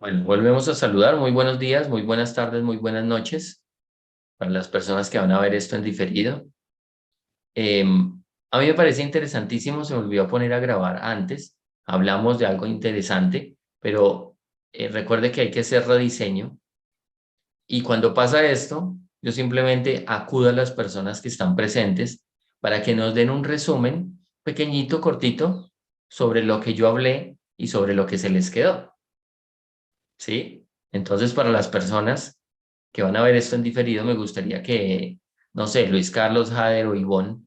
Bueno, volvemos a saludar. Muy buenos días, muy buenas tardes, muy buenas noches para las personas que van a ver esto en diferido. Eh, a mí me parece interesantísimo, se me olvidó poner a grabar antes. Hablamos de algo interesante, pero recuerde que hay que hacer rediseño. Y cuando pasa esto, yo simplemente acudo a las personas que están presentes para que nos den un resumen pequeñito, cortito, sobre lo que yo hablé y sobre lo que se les quedó. ¿Sí? Entonces, para las personas que van a ver esto en diferido, me gustaría que, no sé, Luis Carlos, Jader o Ivonne,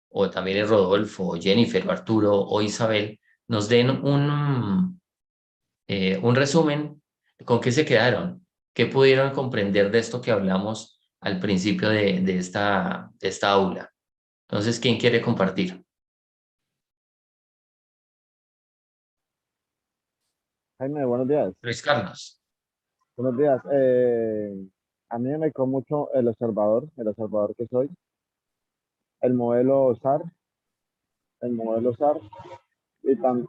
o también el Rodolfo, o Jennifer, o Arturo, o Isabel, nos den un resumen con qué se quedaron, qué pudieron comprender de esto que hablamos al principio de esta aula. Entonces, ¿quién quiere compartir? Jaime, buenos días. Luis Carlos. Buenos días. A mí me marcó mucho el observador que soy, el modelo SAR, el modelo SAR, y también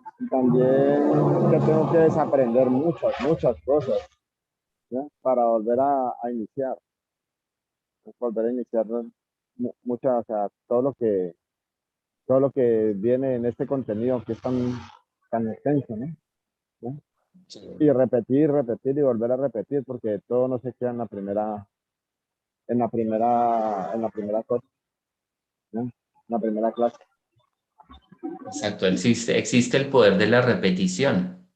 que tengo que desaprender muchas cosas, ¿ya? Para volver a iniciar muchas, o sea, todo lo que viene en este contenido que es tan extenso, ¿no? ¿Ya? Y repetir y volver a repetir, porque todo no se queda en la primera cosa, ¿no? En la primera clase. Exacto, existe el poder de la repetición.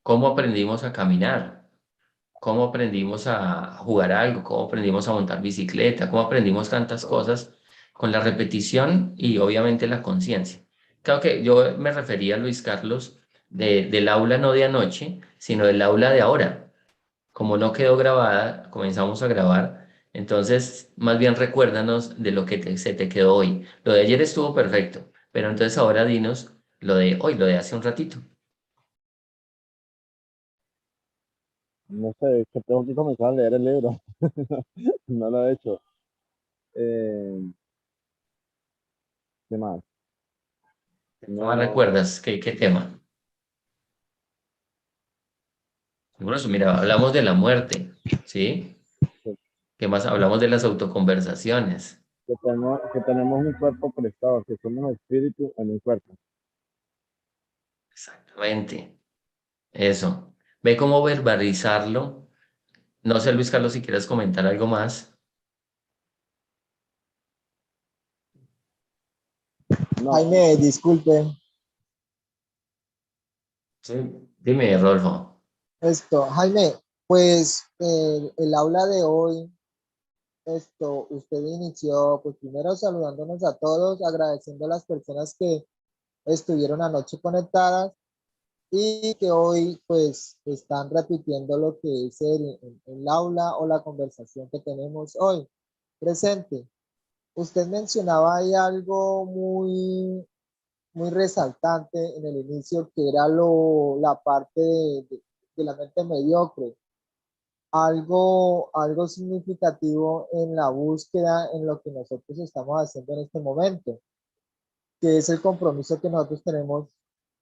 ¿Cómo aprendimos a caminar? ¿Cómo aprendimos a jugar algo? ¿Cómo aprendimos a montar bicicleta? ¿Cómo aprendimos tantas cosas con la repetición y obviamente la conciencia? Claro que yo me refería, Luis Carlos, del aula no de anoche, sino del aula de ahora. Como no quedó grabada, comenzamos a grabar. Entonces, más bien recuérdanos de lo que se te quedó hoy. Lo de ayer estuvo perfecto, pero entonces ahora dinos lo de hoy, lo de hace un ratito. No sé, que tengo que comenzar a leer el libro. No lo he hecho. Eh, ¿Qué más? ¿Qué más No, recuerdas? ¿Qué tema? Bueno, eso, mira, hablamos de la muerte, ¿sí? que, ¿Qué más? Hablamos de las autoconversaciones. que tenemos un cuerpo prestado, que somos espíritu en un cuerpo. Exactamente. Eso. Ve cómo verbalizarlo. No sé, Luis Carlos, si quieres comentar algo más. No, Jaime, disculpe, Sí. Dime, Rolfo. Jaime, pues el aula de hoy, usted inició, pues primero saludándonos a todos, agradeciendo a las personas que estuvieron anoche conectadas y que hoy pues están repitiendo lo que es el aula o la conversación que tenemos hoy presente. Usted mencionaba ahí algo muy resaltante en el inicio, que era la parte de la mente mediocre, algo significativo en la búsqueda, en lo que nosotros estamos haciendo en este momento, que es el compromiso que nosotros tenemos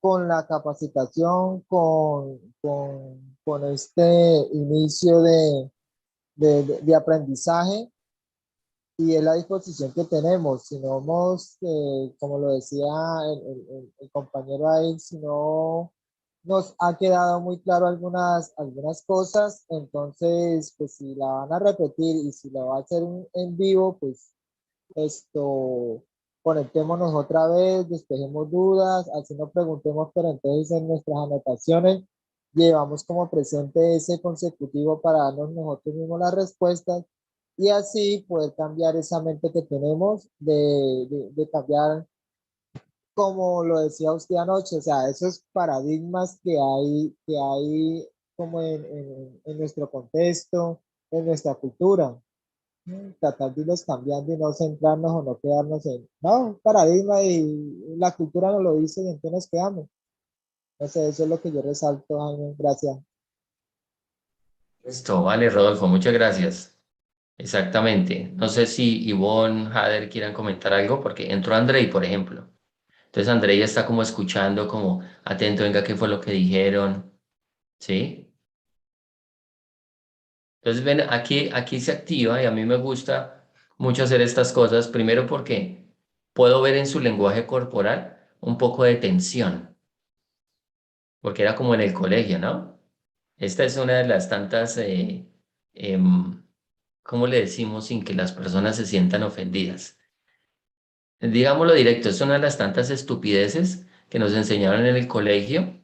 con la capacitación, con este inicio de aprendizaje, y es la disposición que tenemos. Si no hemos, como lo decía el compañero ahí, si no nos ha quedado muy claro algunas cosas, entonces, pues si la van a repetir y si la va a hacer en vivo, pues conectémonos otra vez, despejemos dudas, así no preguntemos, pero entonces en nuestras anotaciones llevamos como presente ese consecutivo para darnos nosotros mismos las respuestas y así poder cambiar esa mente que tenemos de cambiar, como lo decía usted anoche, o sea, esos paradigmas que hay como en nuestro contexto, en nuestra cultura, tratar de irlos cambiando y no centrarnos o no quedarnos no, paradigma y la cultura nos lo dice y entonces nos quedamos. No sé, eso es lo que yo resalto, Jaime, gracias. Esto, vale, Rodolfo, muchas gracias. Exactamente. No sé si Ivonne, Jader quieran comentar algo, porque entró Andrei, por ejemplo. Entonces Andrei ya está como escuchando, como atento, venga, ¿qué fue lo que dijeron? ¿Sí? Entonces, ven, aquí se activa y a mí me gusta mucho hacer estas cosas, primero porque puedo ver en su lenguaje corporal un poco de tensión, porque era como en el colegio, ¿no? Esta es una de las tantas, ¿cómo le decimos sin que las personas se sientan ofendidas? Digámoslo directo, es una de las tantas estupideces que nos enseñaron en el colegio,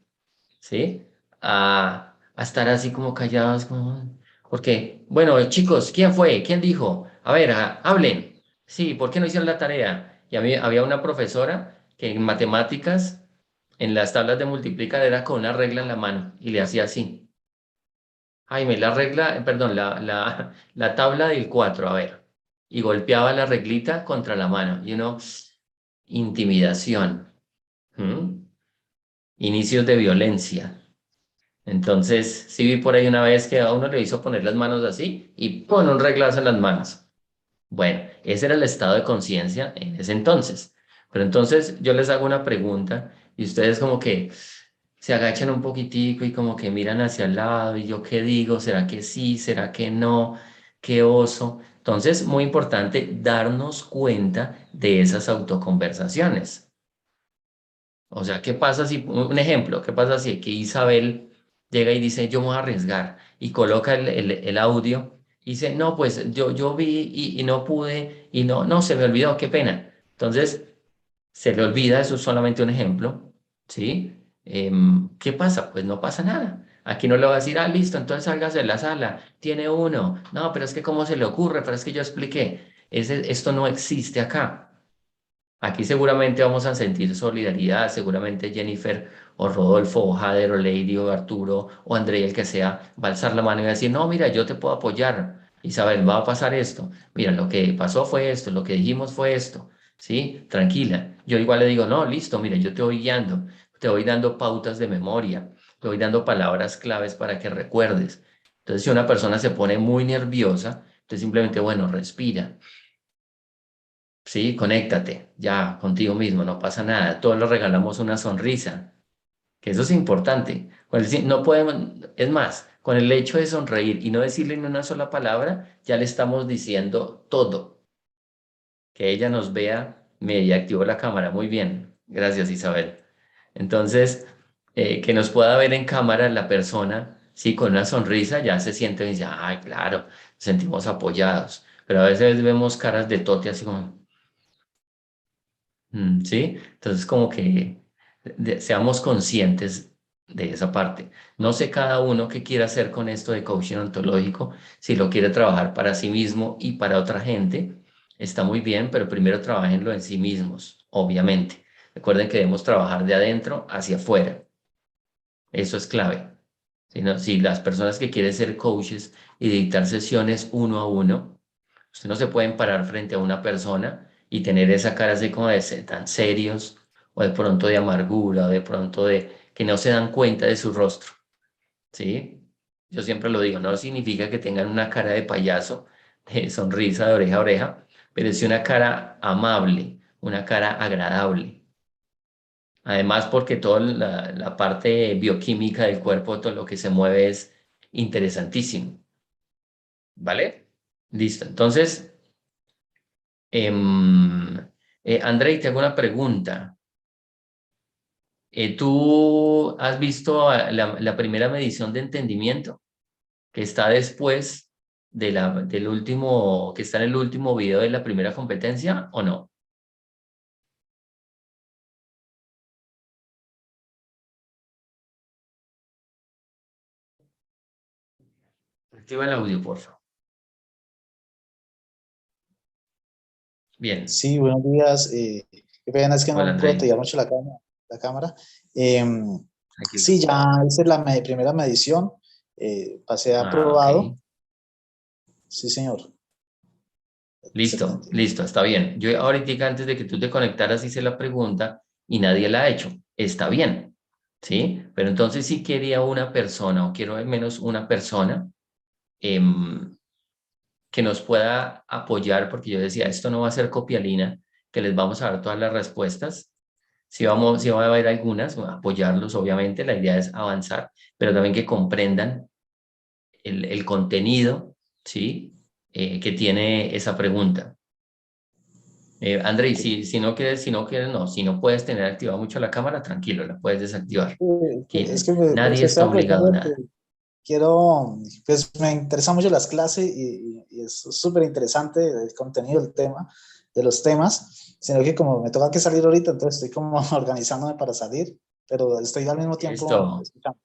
¿sí? A estar así como callados, como... Porque, bueno, chicos, ¿quién fue? ¿Quién dijo? A ver, hablen. Sí, ¿por qué no hicieron la tarea? Y a mí había una profesora que en matemáticas, en las tablas de multiplicar, era con una regla en la mano y le hacía así. Jaime, la regla, perdón, la tabla del 4 a ver. Y golpeaba la reglita contra la mano. Y uno, intimidación. ¿Mm? Inicios de violencia. Entonces, sí vi por ahí una vez que a uno le hizo poner las manos así y pon un reglazo en las manos. Bueno, ese era el estado de conciencia en ese entonces. Pero entonces yo les hago una pregunta y ustedes como que se agachan un poquitico y como que miran hacia el lado y yo qué digo, ¿será que sí? ¿Será que no? ¿Qué oso? Entonces, muy importante darnos cuenta de esas autoconversaciones. O sea, ¿qué pasa si, un ejemplo, qué pasa si que Isabel llega y dice, yo me voy a arriesgar y coloca el audio y dice, no, pues yo vi y no pude y no, se me olvidó, qué pena. Entonces, se le olvida, eso es solamente un ejemplo, ¿sí? ¿Qué pasa? Pues no pasa nada. Aquí no le va a decir, listo, entonces sálgase de la sala, tiene uno. No, pero es que ¿cómo se le ocurre? Pero es que yo expliqué, esto no existe acá. Aquí seguramente vamos a sentir solidaridad, seguramente Jennifer o Rodolfo o Jader o Lady o Arturo o André, el que sea, va a alzar la mano y va a decir, no, mira, yo te puedo apoyar. Isabel, va a pasar esto. Mira, lo que pasó fue esto, lo que dijimos fue esto. ¿Sí? Tranquila. Yo igual le digo, no, listo, mira, yo te voy guiando, te voy dando pautas de memoria, te voy dando palabras claves para que recuerdes. Entonces, si una persona se pone muy nerviosa, entonces simplemente, bueno, respira. Sí, conéctate ya contigo mismo, no pasa nada. Todos le regalamos una sonrisa, que eso es importante. No podemos, es más, con el hecho de sonreír y no decirle ni una sola palabra, ya le estamos diciendo todo. Que ella nos vea, me activó la cámara, muy bien. Gracias, Isabel. Entonces, que nos pueda ver en cámara la persona, sí, con una sonrisa, ya se siente y dice, ay, claro, nos sentimos apoyados. Pero a veces vemos caras de tote así como... ¿Sí? Entonces, como que seamos conscientes de esa parte. No sé cada uno qué quiere hacer con esto de coaching ontológico, si lo quiere trabajar para sí mismo y para otra gente, está muy bien, pero primero trabajenlo en sí mismos, obviamente. Recuerden que debemos trabajar de adentro hacia afuera. Eso es clave. Si las personas que quieren ser coaches y dictar sesiones uno a uno, usted no se pueden parar frente a una persona y tener esa cara así como de ser tan serios o de pronto de amargura o de pronto de que no se dan cuenta de su rostro, ¿sí? Yo siempre lo digo, no significa que tengan una cara de payaso, de sonrisa de oreja a oreja, pero es una cara amable, una cara agradable. Además, porque toda la parte bioquímica del cuerpo, todo lo que se mueve es interesantísimo, ¿vale? Listo. Entonces, Andrei, te hago una pregunta. ¿Tú has visto la primera medición de entendimiento que está después del último, que está en el último video de la primera competencia o no? Activa el audio, por favor. Bien. Sí, buenos días. Qué pena, es que Hola, no puedo Andrei. te mucho la cámara. Tranquilo. Sí, ya hice la primera medición, pasé Ok. aprobado. Sí, señor. Listo, Excelente. listo, está bien. Yo ahorita antes de que tú te conectaras hice la pregunta y nadie la ha hecho. Está bien, ¿sí? Pero entonces sí quería una persona o quiero al menos una persona em, que nos pueda apoyar porque yo decía, esto no va a ser copialina, que les vamos a dar todas las respuestas. Sí va a haber algunas, apoyarlos obviamente, la idea es avanzar, pero también que comprendan el contenido, ¿sí? Que tiene esa pregunta. Andrei, si no quieres, no. Si no puedes tener activada mucho la cámara, tranquilo, la puedes desactivar. Es Que que pues, nadie está estoy obligado a aprovechando nada. que quiero, pues me interesan mucho las clases y es súper interesante el contenido, el tema, de los temas, sino que como me toca que salir ahorita, entonces estoy como organizándome para salir, pero estoy al mismo tiempo Listo, escuchando.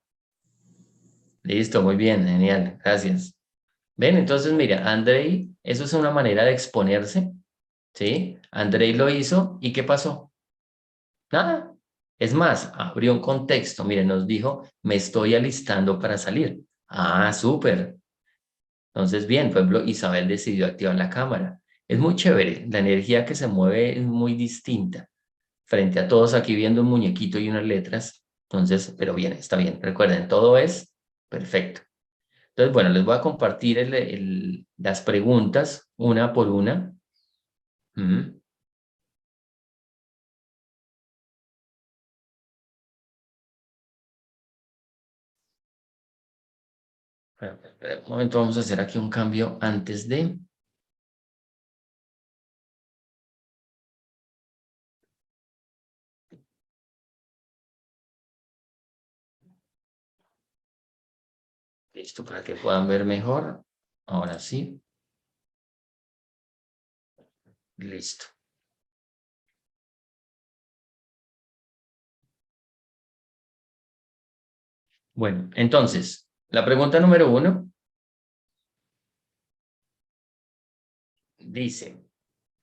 listo, muy bien, genial, gracias. Ven, entonces mira, Andrei, eso es una manera de exponerse, ¿sí? Andrei lo hizo y ¿qué pasó? Nada. Es más, abrió un contexto, mire, nos dijo, me estoy alistando para salir. Ah, súper. Entonces, bien, por ejemplo, Isabel decidió activar la cámara. Es muy chévere, la energía que se mueve es muy distinta. Frente a todos aquí viendo un muñequito y unas letras. Entonces, pero bien, está bien. Recuerden, todo es perfecto. Entonces, bueno, les voy a compartir las preguntas una por una. Mm. Espera un momento, vamos a hacer aquí un cambio antes de... Listo, para que puedan ver mejor. Ahora sí. Listo. Bueno, entonces, la pregunta número 1 dice,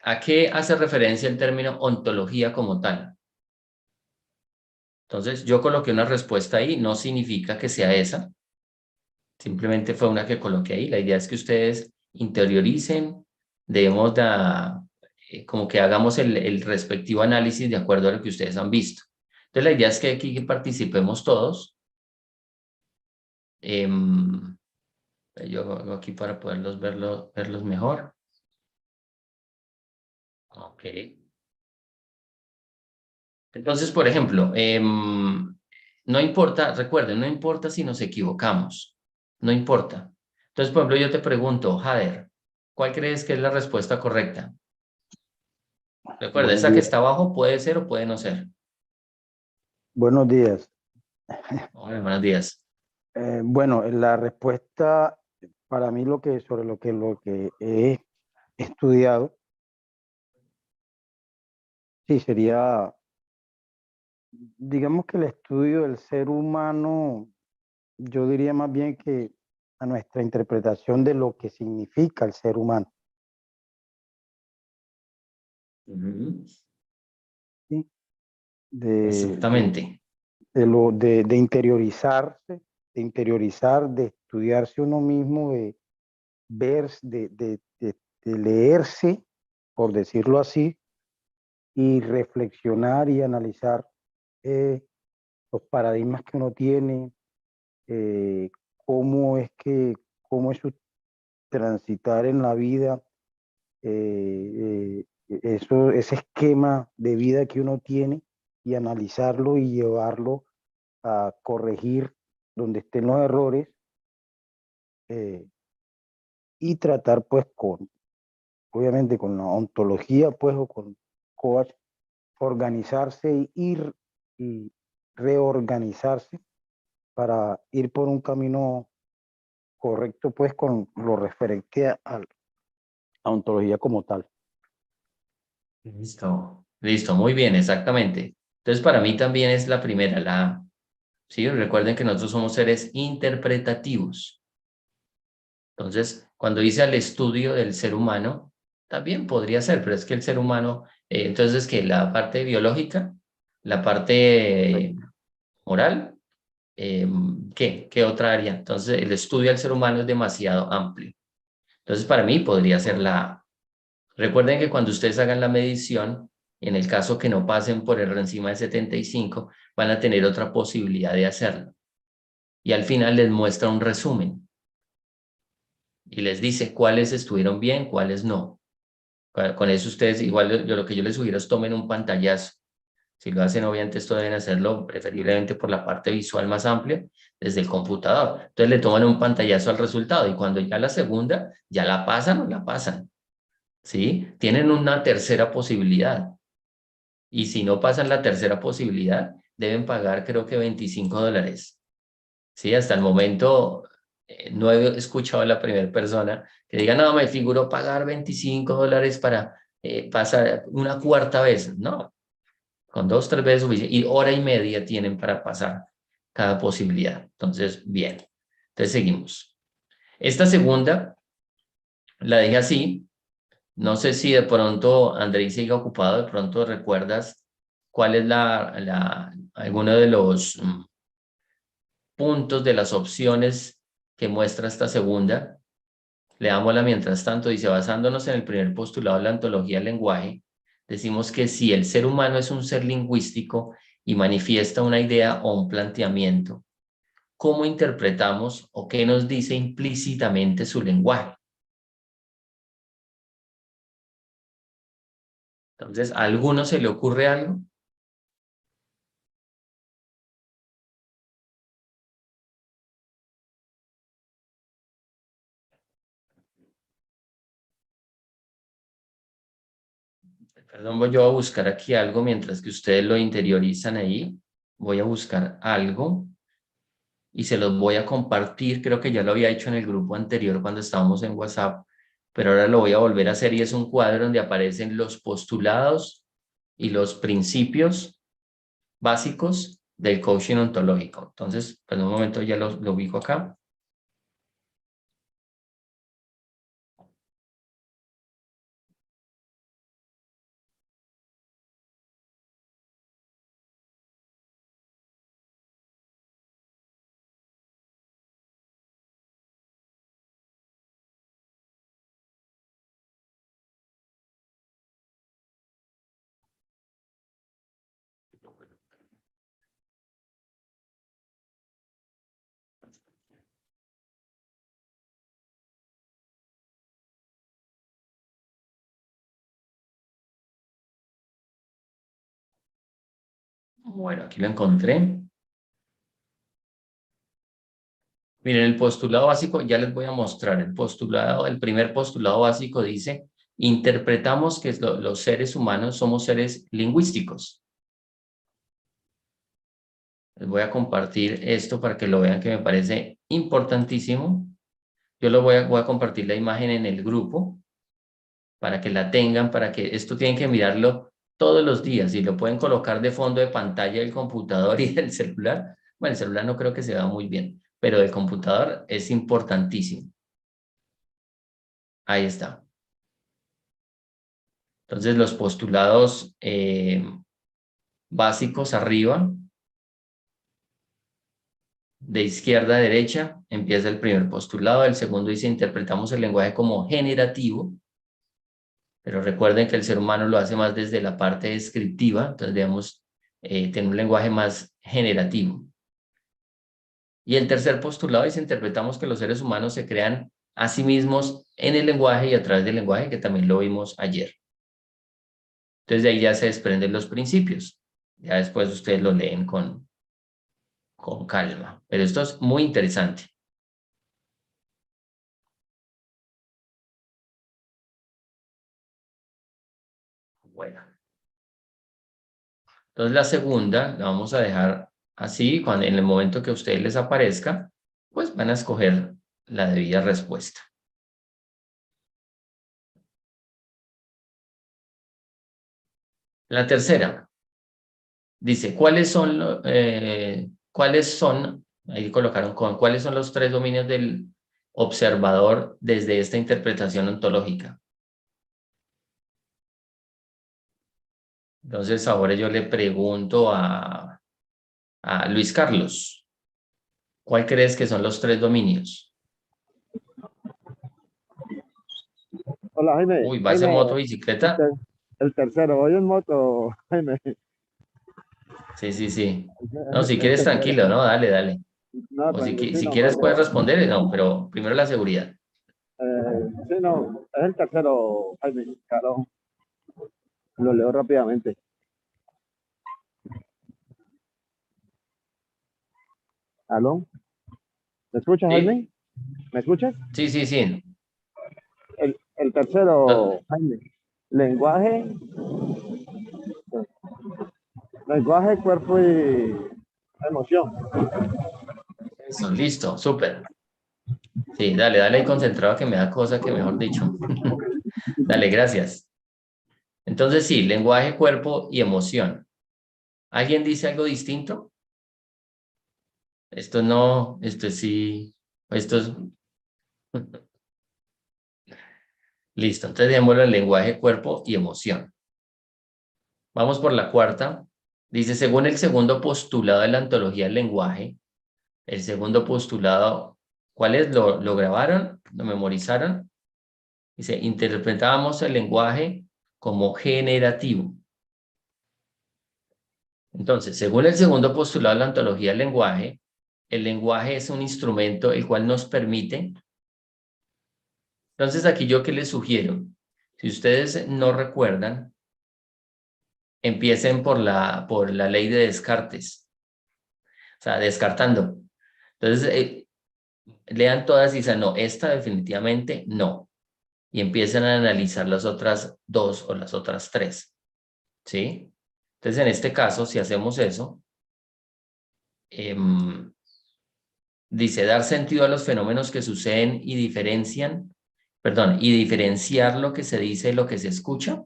¿a qué hace referencia el término ontología como tal? Entonces, yo coloqué una respuesta ahí, no significa que sea esa, simplemente fue una que coloqué ahí. La idea es que ustedes interioricen, debemos de, como que hagamos el respectivo análisis de acuerdo a lo que ustedes han visto. Entonces, la idea es que aquí participemos todos. Yo hago aquí para poderlos verlos mejor. Ok. Entonces, por ejemplo, no importa, recuerden, no importa si nos equivocamos, no importa. Entonces, por ejemplo, yo te pregunto, Jader, ¿cuál crees que es la respuesta correcta? Recuerda, Buenos esa que días. está abajo puede ser o puede no ser. Buenos días. Hola, buenos días. Bueno, la respuesta para mí sobre lo que he estudiado, sí, sería, digamos que el estudio del ser humano, yo diría más bien que a nuestra interpretación de lo que significa el ser humano, Ujú. ¿sí? De, de, Exactamente. de interiorizar, de estudiarse uno mismo, de ver, de leerse, por decirlo así, y reflexionar y analizar los paradigmas que uno tiene, eh, cómo es que, cómo es su transitar en la vida, ese esquema de vida que uno tiene y analizarlo y llevarlo a corregir donde estén los errores, eh, y tratar pues obviamente con la ontología pues o con coach, organizarse y reorganizarse para ir por un camino correcto, pues con lo referente a ontología como tal. Listo. Listo, muy bien, exactamente. Entonces, para mí también es la primera, la A. ¿Sí? Recuerden que nosotros somos seres interpretativos. Entonces, cuando dice al estudio del ser humano, también podría ser, pero es que el ser humano, entonces que la parte biológica, la parte moral, ¿qué otra área? Entonces, el estudio del ser humano es demasiado amplio. Entonces, para mí podría ser la A. Recuerden que cuando ustedes hagan la medición, en el caso que no pasen por el encima de 75, van a tener otra posibilidad de hacerlo. Y al final les muestra un resumen y les dice cuáles estuvieron bien, cuáles no. Con eso ustedes, igual yo lo que yo les sugiero es tomen un pantallazo Si lo hacen, obviamente esto deben hacerlo preferiblemente por la parte visual más amplia desde el computador. Entonces le toman un pantallazo al resultado y cuando ya la segunda, ya la pasan o la pasan. ¿Sí? Tienen una tercera posibilidad. Y si no pasan la tercera posibilidad, deben pagar creo que $25. ¿Sí? Hasta el momento no he escuchado a la primera persona que diga, no, me figuró pagar $25 para pasar una cuarta vez. No, con 2, 3 veces suficiente. Y hora y media tienen para pasar cada posibilidad. Entonces, bien. Entonces seguimos. Esta segunda la dejé así. No sé si de pronto Andrés sigue ocupado, de pronto recuerdas cuál es alguno de los puntos de las opciones que muestra esta segunda. Leámosla mientras tanto, dice, basándonos en el primer postulado de la ontología del lenguaje, decimos que si el ser humano es un ser lingüístico y manifiesta una idea o un planteamiento, ¿cómo interpretamos o qué nos dice implícitamente su lenguaje? Entonces, ¿a alguno se le ocurre algo? Perdón, voy yo a buscar aquí algo mientras que ustedes lo interiorizan ahí. Voy a buscar algo y se los voy a compartir. Creo que ya lo había hecho en el grupo anterior cuando estábamos en WhatsApp, pero ahora lo voy a volver a hacer y es un cuadro donde aparecen los postulados y los principios básicos del coaching ontológico. Entonces, pues en un momento ya lo ubico acá. Bueno, aquí lo encontré. Miren, el postulado básico, ya les voy a mostrar. El primer postulado básico dice, interpretamos que los seres humanos somos seres lingüísticos. Les voy a compartir esto para que lo vean, que me parece importantísimo. Yo voy a compartir la imagen en el grupo para que la tengan, para que esto tienen que mirarlo todos los días y lo pueden colocar de fondo de pantalla del computador y del celular. Bueno, el celular no creo que se vea muy bien, pero del computador es importantísimo. Ahí está. Entonces, los postulados básicos arriba, de izquierda a derecha, empieza el primer postulado. El segundo dice, interpretamos el lenguaje como generativo, pero recuerden que el ser humano lo hace más desde la parte descriptiva, entonces debemos tener un lenguaje más generativo. Y el tercer postulado dice, interpretamos que los seres humanos se crean a sí mismos en el lenguaje y a través del lenguaje, que también lo vimos ayer. Entonces de ahí ya se desprenden los principios. Ya después ustedes lo leen con calma. Pero esto es muy interesante. Bueno. Entonces la segunda la vamos a dejar así. En el momento que a ustedes les aparezca, pues van a escoger la debida respuesta. La tercera dice, ¿cuáles son, ahí colocaron cuáles son los 3 dominios del observador desde esta interpretación ontológica? Entonces ahora yo le pregunto a Luis Carlos, ¿cuál crees que son los 3 dominios? Hola, Jaime. Uy, ¿vas en Jaime, moto, bicicleta? el tercero, voy en moto, Jaime. Sí, sí, sí. No, si El quieres tercero. tranquilo, ¿no? Dale, dale. No, O tranquilo, sí, si no, quieres puedes responder, no, pero primero la seguridad. sí, no, es el tercero, Jaime. Claro, lo leo rápidamente. ¿Aló? ¿Me escuchas, ¿Sí? Jaime? ¿Me escuchas? Sí, sí, sí. El tercero, No, Jaime. Lenguaje, lenguaje, cuerpo y emoción. eso, listo, súper. Sí, dale, dale ahí concentrado que me da cosa que mejor dicho. Dale, gracias. Entonces sí, lenguaje, cuerpo y emoción. ¿Alguien dice algo distinto? Esto no, esto sí, esto es... Listo, entonces dejémoslo en lenguaje, cuerpo y emoción. Vamos por la cuarta. Dice, según el segundo postulado de la ontología del lenguaje, el segundo postulado, ¿cuál es? ¿Lo grabaron? ¿Lo memorizaron? Dice, interpretábamos el lenguaje como generativo. Entonces, según el segundo postulado de la ontología del lenguaje, el lenguaje es un instrumento el cual nos permite. Entonces, aquí yo qué les sugiero. Si ustedes no recuerdan, empiecen por la ley de Descartes. O sea, descartando. Entonces, lean todas y dicen, no, esta definitivamente no. Y empiezan a analizar las otras dos o las otras tres. ¿Sí? Entonces, en este caso, si hacemos eso, dice, dar sentido a los fenómenos que suceden y diferencian, perdón, y diferenciar lo que se dice de lo que se escucha,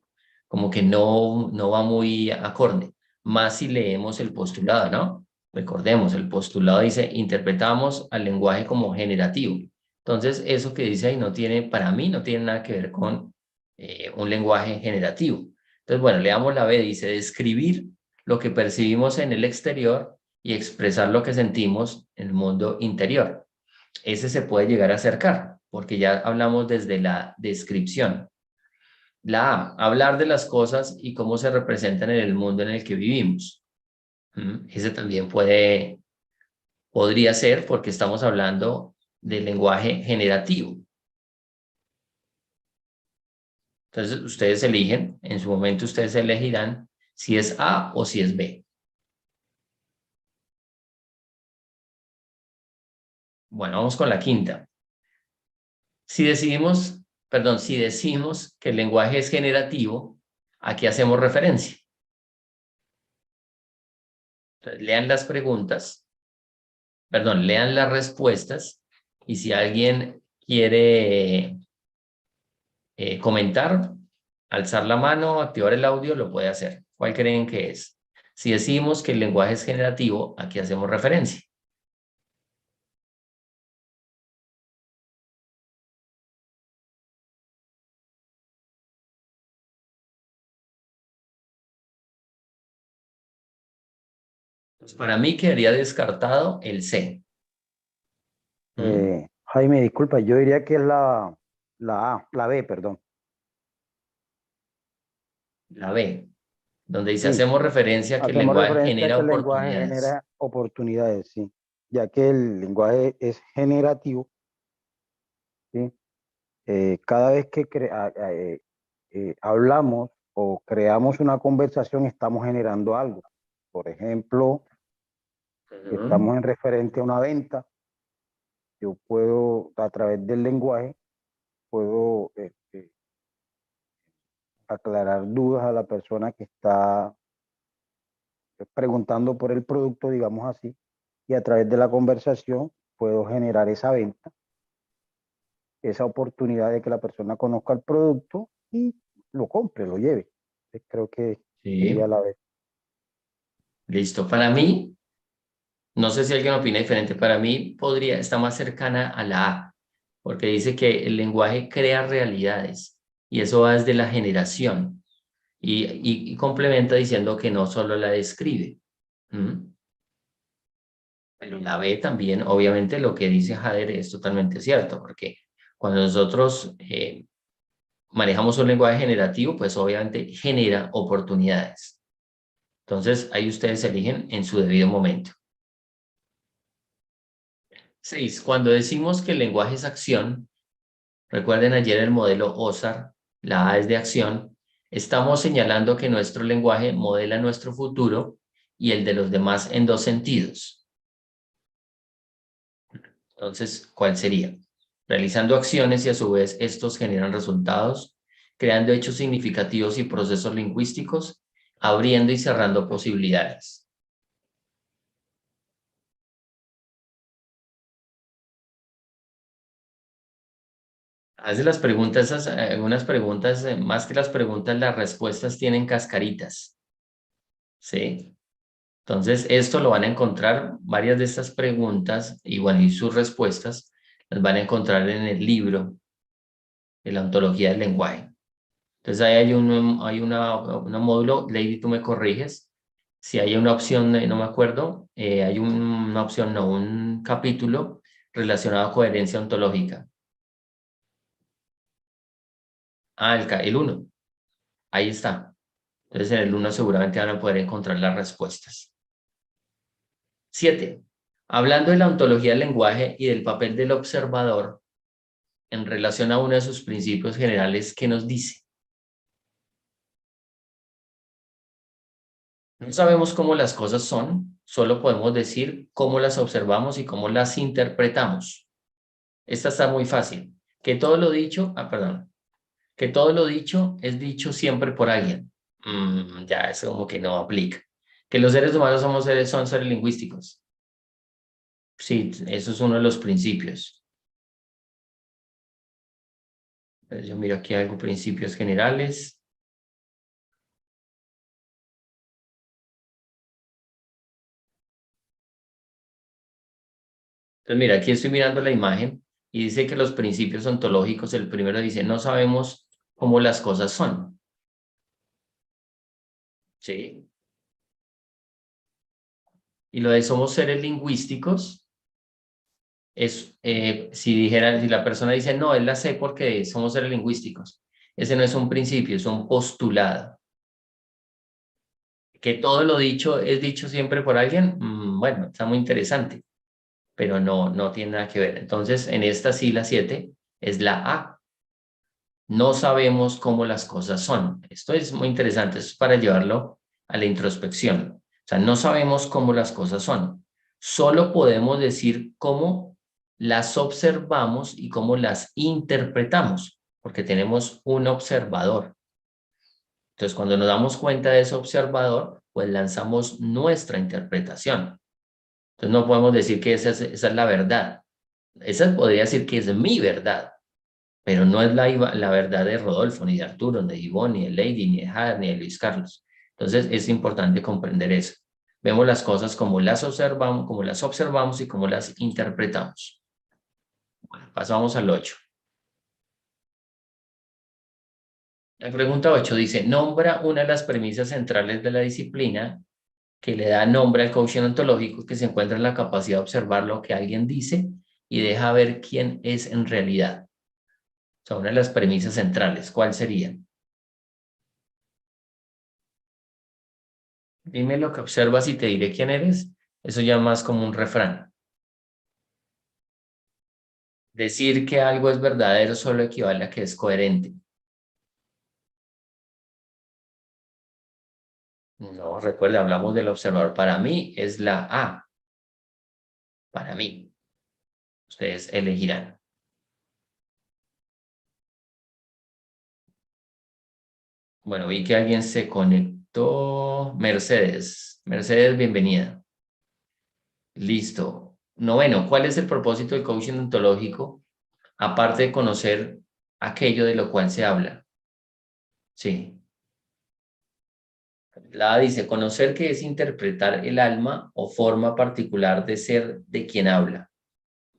como que no va muy acorde. Más si leemos el postulado, ¿no? Recordemos, el postulado dice, interpretamos al lenguaje como generativo. Entonces, eso que dice ahí no tiene, para mí, no tiene nada que ver con un lenguaje generativo. Entonces, bueno, leamos la B, dice, describir lo que percibimos en el exterior y expresar lo que sentimos en el mundo interior. Ese se puede llegar a acercar, porque ya hablamos desde la descripción. La A, hablar de las cosas y cómo se representan en el mundo en el que vivimos. Ese también podría ser porque estamos hablando del lenguaje generativo. Entonces, ustedes eligen, en su momento ustedes elegirán si es A o si es B. Bueno, vamos con la quinta. Si decimos que el lenguaje es generativo, ¿a qué hacemos referencia? Entonces, lean las preguntas, lean las respuestas y si alguien quiere comentar, alzar la mano, activar el audio, lo puede hacer. ¿Cuál creen que es? Si decimos que el lenguaje es generativo, ¿a qué hacemos referencia? Pues para mí quedaría descartado el C. Jaime, disculpa, yo diría que es la B, perdón. La B, donde dice Sí, hacemos referencia a que el hacemos lenguaje referencia a genera que el lenguaje oportunidades. genera oportunidades, sí, ya que el lenguaje es generativo, ¿sí? Cada vez que hablamos o creamos una conversación, estamos generando algo. Por ejemplo, si estamos en referente a una venta, yo puedo, a través del lenguaje, puedo aclarar dudas a la persona que está preguntando por el producto, digamos así, y a través de la conversación puedo generar esa venta, esa oportunidad de que la persona conozca el producto y lo compre, lo lleve. Creo que sería Sí, la vez. listo. Para mí, no sé si alguien opina diferente, para mí está más cercana a la A, porque dice que el lenguaje crea realidades y eso va desde la generación y complementa diciendo que no solo la describe. ¿Mm? Pero la B también, obviamente, lo que dice Jader es totalmente cierto, porque cuando nosotros manejamos un lenguaje generativo, pues obviamente genera oportunidades. Entonces, ahí ustedes eligen en su debido momento. 6. Cuando decimos que el lenguaje es acción, recuerden ayer el modelo OSAR, la A es de acción, estamos señalando que nuestro lenguaje modela nuestro futuro y el de los demás en dos sentidos. Entonces, ¿cuál sería? Realizando acciones y a su vez estos generan resultados, creando hechos significativos y procesos lingüísticos, abriendo y cerrando posibilidades. Hace las preguntas, algunas preguntas, más que las preguntas, las respuestas tienen cascaritas. ¿Sí? Entonces, esto lo van a encontrar, varias de estas preguntas y bueno, y sus respuestas las van a encontrar en el libro de la ontología del lenguaje. Entonces, ahí hay un módulo, Lady, tú me corriges. Si hay una opción, no me acuerdo, hay una opción, no, un capítulo relacionado a coherencia ontológica. Ah, el 1. Ahí está. Entonces, en el 1 seguramente van a poder encontrar las respuestas. 7. Hablando de la ontología del lenguaje y del papel del observador en relación a uno de sus principios generales, ¿qué nos dice? No sabemos cómo las cosas son, solo podemos decir cómo las observamos y cómo las interpretamos. Esta está muy fácil. Que todo lo dicho, que todo lo dicho es dicho siempre por alguien. Ya, eso como que no aplica. Que los seres humanos son seres lingüísticos. Sí, eso es uno de los principios. Entonces yo miro aquí algo, principios generales. Entonces mira, aquí estoy mirando la imagen y dice que los principios ontológicos, el primero dice, no sabemos cómo las cosas son. ¿Sí? Y lo de somos seres lingüísticos es, si la persona dice, no, él la sé porque somos seres lingüísticos. Ese no es un principio, es un postulado. Que todo lo dicho es dicho siempre por alguien, bueno, está muy interesante, pero no tiene nada que ver. Entonces, en esta sí, la 7, es la A. No sabemos cómo las cosas son. Esto es muy interesante, esto es para llevarlo a la introspección. O sea, no sabemos cómo las cosas son. Solo podemos decir cómo las observamos y cómo las interpretamos, porque tenemos un observador. Entonces, cuando nos damos cuenta de ese observador, pues lanzamos nuestra interpretación. Entonces, no podemos decir que esa es la verdad. Esa podría decir que es mi verdad, pero no es la verdad de Rodolfo, ni de Arturo, ni de Ivonne, ni de Lady, ni de Jade, ni de Luis Carlos. Entonces, es importante comprender eso. Vemos las cosas como las observamos y como las interpretamos. Bueno, pasamos al 8. La pregunta 8 dice, nombra una de las premisas centrales de la disciplina que le da nombre al coaching ontológico, que se encuentra en la capacidad de observar lo que alguien dice y deja ver quién es en realidad. O sea, una de las premisas centrales, ¿cuál sería? Dime lo que observas y te diré quién eres. Eso ya más como un refrán. Decir que algo es verdadero solo equivale a que es coherente. No, recuerda, hablamos del observador. Para mí es la A. Para mí. Ustedes elegirán. Bueno, vi que alguien se conectó. Mercedes. Mercedes, bienvenida. Listo. Noveno, ¿cuál es el propósito del coaching ontológico? Aparte de conocer aquello de lo cual se habla. Sí. La A dice, conocer que es interpretar el alma o forma particular de ser de quien habla.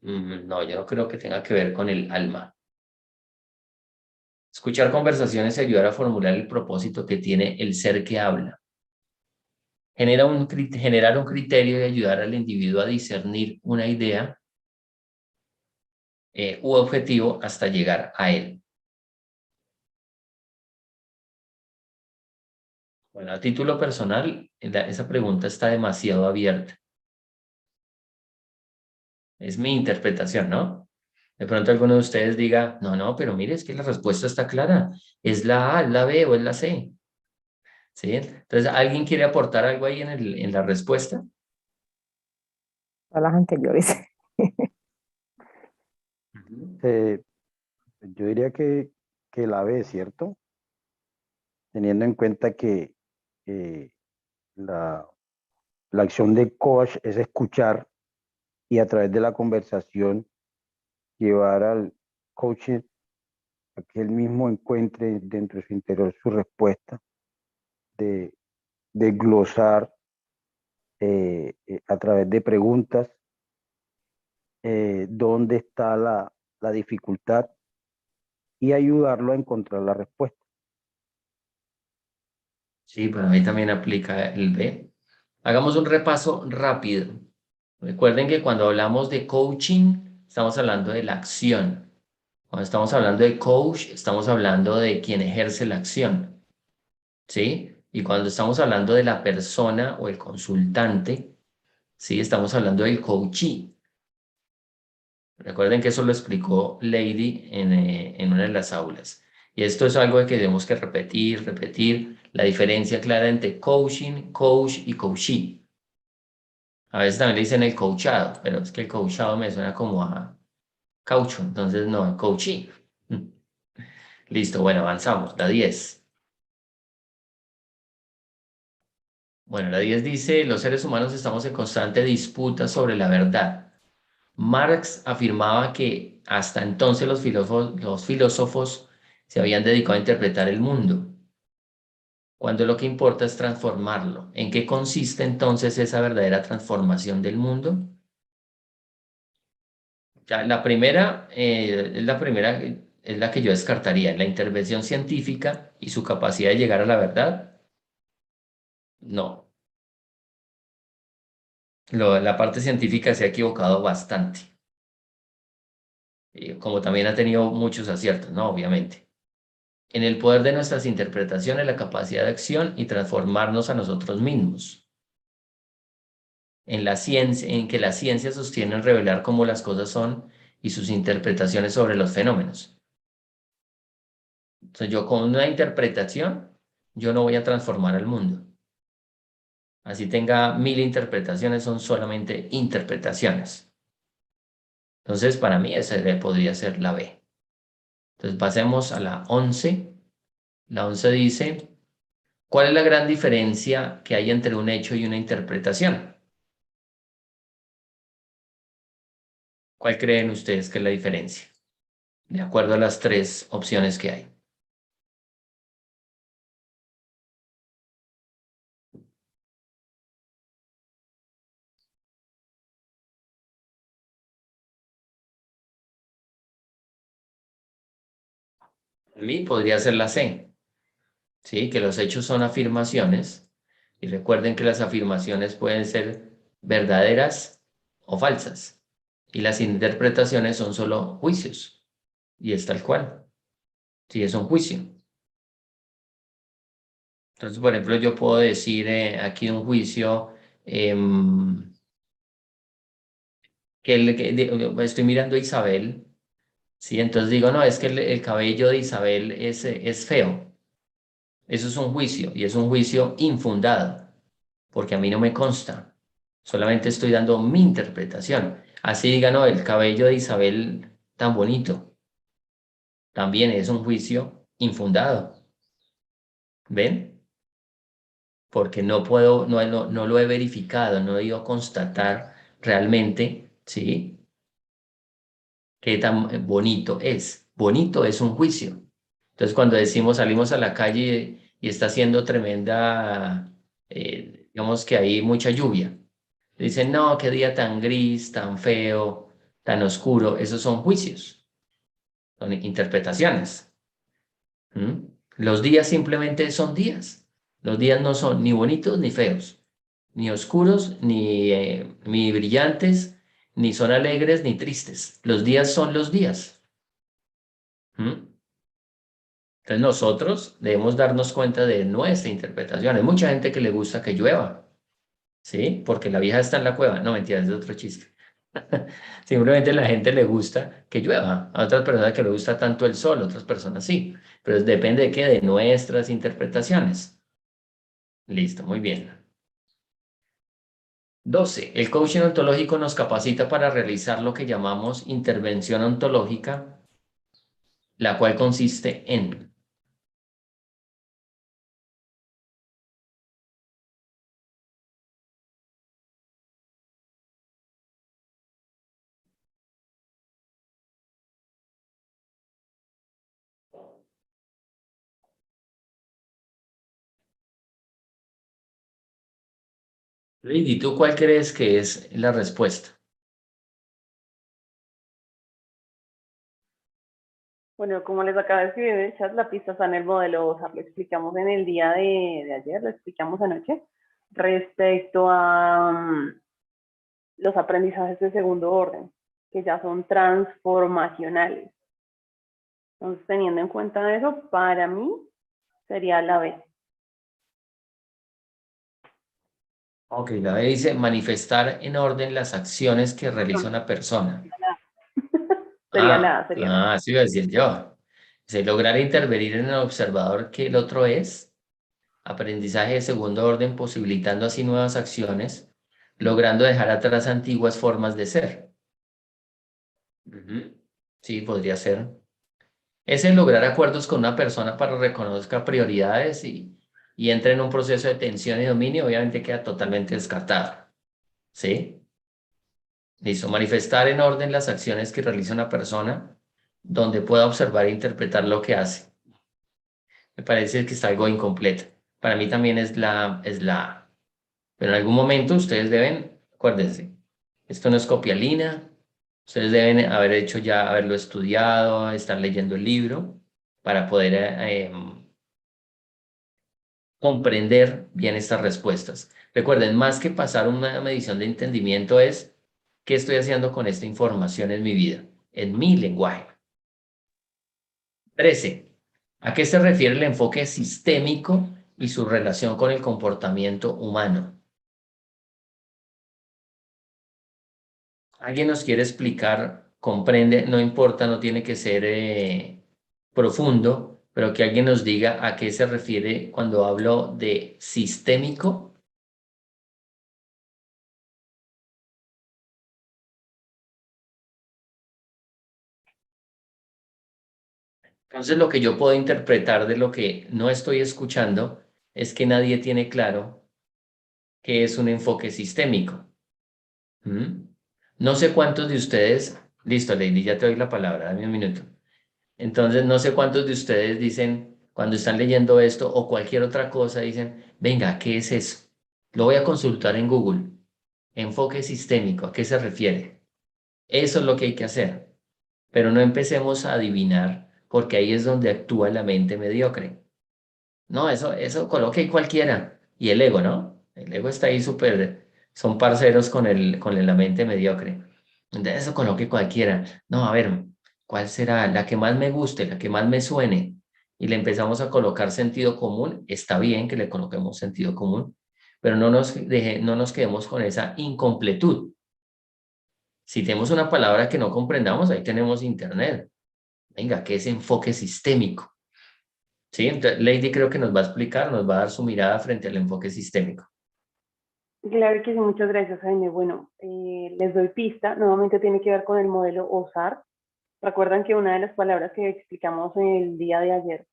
No, yo no creo que tenga que ver con el alma. Escuchar conversaciones y ayudar a formular el propósito que tiene el ser que habla. Generar un criterio y ayudar al individuo a discernir una idea u objetivo hasta llegar a él. Bueno, a título personal, esa pregunta está demasiado abierta. Es mi interpretación, ¿no? De pronto alguno de ustedes diga, no, pero mire, es que la respuesta está clara. Es la A, es la B o es la C. ¿Sí? Entonces, ¿alguien quiere aportar algo ahí en la respuesta? A las anteriores. Yo diría que la B, ¿cierto? Teniendo en cuenta que la, la acción de coach es escuchar y a través de la conversación llevar al coaching a que él mismo encuentre dentro de su interior su respuesta, de, de glosar a través de preguntas dónde está la dificultad y ayudarlo a encontrar la respuesta. Sí, para mí también aplica el B. Hagamos un repaso rápido. Recuerden que cuando hablamos de coaching, estamos hablando de la acción. Cuando estamos hablando de coach, estamos hablando de quien ejerce la acción, ¿sí? Y cuando estamos hablando de la persona o el consultante, ¿sí? Estamos hablando del coachee. Recuerden que eso lo explicó Lady en una de las aulas. Y esto es algo que tenemos que repetir, repetir. La diferencia clara entre coaching, coach y coachee. A veces también le dicen el coachado, pero es que el coachado me suena como a caucho, entonces no, coachee. Listo, bueno, avanzamos. La 10. Bueno, la 10 dice, los seres humanos estamos en constante disputa sobre la verdad. Marx afirmaba que hasta entonces los filósofos se habían dedicado a interpretar el mundo, cuando lo que importa es transformarlo. ¿En qué consiste entonces esa verdadera transformación del mundo? Ya, es la que yo descartaría, la intervención científica y su capacidad de llegar a la verdad. No, la parte científica se ha equivocado bastante, como también ha tenido muchos aciertos, ¿no? Obviamente. En el poder de nuestras interpretaciones, la capacidad de acción y transformarnos a nosotros mismos. En la ciencia, en que la ciencia sostiene en revelar cómo las cosas son y sus interpretaciones sobre los fenómenos. Entonces yo con una interpretación, yo no voy a transformar al mundo. Así tenga 1000 interpretaciones, son solamente interpretaciones. Entonces para mí esa podría ser la B. Entonces pasemos a la 11. La 11 dice, ¿cuál es la gran diferencia que hay entre un hecho y una interpretación? ¿Cuál creen ustedes que es la diferencia? De acuerdo a las tres opciones que hay. Para mí podría ser la C, ¿sí? Que los hechos son afirmaciones y recuerden que las afirmaciones pueden ser verdaderas o falsas y las interpretaciones son solo juicios y es tal cual, sí, es un juicio. Entonces, por ejemplo, yo puedo decir aquí un juicio estoy mirando a Isabel. Sí, entonces digo, no, es que el cabello de Isabel es feo. Eso es un juicio y es un juicio infundado, porque a mí no me consta. Solamente estoy dando mi interpretación. Así diga, no, el cabello de Isabel tan bonito. También es un juicio infundado. ¿Ven? Porque no puedo, no lo he verificado, no he ido a constatar realmente, ¿sí? Qué tan bonito es. Bonito es un juicio. Entonces, cuando decimos salimos a la calle y está haciendo tremenda, digamos que hay mucha lluvia, dicen, no, qué día tan gris, tan feo, tan oscuro. Esos son juicios, son interpretaciones. ¿Mm? Los días simplemente son días. Los días no son ni bonitos ni feos, ni oscuros, ni brillantes, ni son alegres ni tristes. Los días son los días. ¿Mm? Entonces nosotros debemos darnos cuenta de nuestra interpretación. Hay mucha gente que le gusta que llueva, ¿sí? Porque la vieja está en la cueva. No, mentira, es de otro chiste. Simplemente a la gente le gusta que llueva. A otras personas que le gusta tanto el sol, otras personas sí. Pero depende de qué, de nuestras interpretaciones. Listo, muy bien. 12. El coaching ontológico nos capacita para realizar lo que llamamos intervención ontológica, la cual consiste en Lady, ¿tú cuál crees que es la respuesta? Bueno, como les acabo de escribir en el chat, la pista está en el modelo OSAR. Lo explicamos en el día de ayer, lo explicamos anoche, respecto a los aprendizajes de segundo orden, que ya son transformacionales. Entonces, teniendo en cuenta eso, para mí sería la B. Ok, la B dice manifestar en orden las acciones que realiza una persona. Sería la A, sería la A. Sí iba a decir yo. Dice, lograr intervenir en el observador que el otro es, aprendizaje de segundo orden, posibilitando así nuevas acciones, logrando dejar atrás antiguas formas de ser. Ujú. Sí, podría ser. Es el lograr acuerdos con una persona para reconozca prioridades y entre en un proceso de tensión y dominio, obviamente queda totalmente descartado. ¿Sí? Listo. Manifestar en orden las acciones que realiza una persona donde pueda observar e interpretar lo que hace. Me parece que está algo incompleto. Para mí también es la A. Pero en algún momento ustedes deben, acuérdense, esto no es copialina, ustedes deben haber hecho ya, haberlo estudiado, estar leyendo el libro para poder comprender bien estas respuestas. Recuerden, más que pasar una medición de entendimiento es qué estoy haciendo con esta información en mi vida, en mi lenguaje. 13. ¿A qué se refiere el enfoque sistémico y su relación con el comportamiento humano? ¿Alguien nos quiere explicar? Comprende, no importa, no tiene que ser profundo, pero que alguien nos diga a qué se refiere cuando hablo de sistémico. Entonces, lo que yo puedo interpretar de lo que no estoy escuchando es que nadie tiene claro qué es un enfoque sistémico. ¿Mm? No sé cuántos de ustedes, listo, Lady, ya te doy la palabra, dame un minuto. Entonces, no sé cuántos de ustedes dicen, cuando están leyendo esto o cualquier otra cosa, dicen, venga, ¿qué es eso? Lo voy a consultar en Google. Enfoque sistémico, ¿a qué se refiere? Eso es lo que hay que hacer. Pero no empecemos a adivinar, porque ahí es donde actúa la mente mediocre. No, eso coloque ahí cualquiera. Y el ego, ¿no? El ego está ahí súper, son parceros con la mente mediocre. Entonces eso coloque cualquiera. No, a ver, ¿cuál será? La que más me guste, la que más me suene. Y le empezamos a colocar sentido común. Está bien que le coloquemos sentido común, pero no nos quedemos con esa incompletud. Si tenemos una palabra que no comprendamos, ahí tenemos internet. Venga, ¿qué es enfoque sistémico? Sí, entonces Lady creo que nos va a explicar, nos va a dar su mirada frente al enfoque sistémico. Claro que sí, muchas gracias, Jaime. Bueno, les doy pista. Nuevamente tiene que ver con el modelo OSAR. Recuerdan que una de las palabras que explicamos en el día de ayer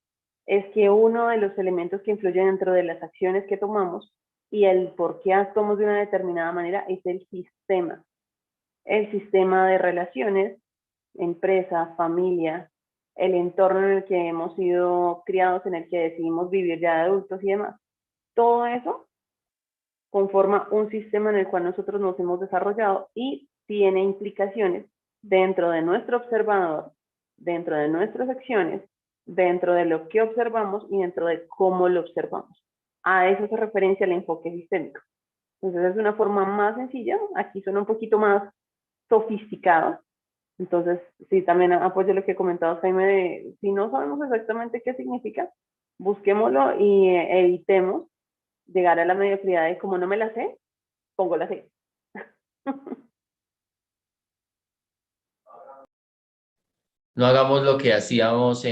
es que uno de los elementos que influyen dentro de las acciones que tomamos y el por qué actuamos de una determinada manera es el sistema. El sistema de relaciones, empresa, familia, el entorno en el que hemos sido criados, en el que decidimos vivir ya de adultos y demás. Todo eso conforma un sistema en el cual nosotros nos hemos desarrollado y tiene implicaciones dentro de nuestro observador, dentro de nuestras acciones, dentro de lo que observamos y dentro de cómo lo observamos. A eso se referencia el enfoque sistémico. Entonces es una forma más sencilla, aquí suena un poquito más sofisticado. Entonces, sí, también apoyo lo que comentabas, Jaime, de si no sabemos exactamente qué significa, busquémoslo y evitemos llegar a la mediocridad de como no me la sé, pongo la C. No hagamos lo que hacíamos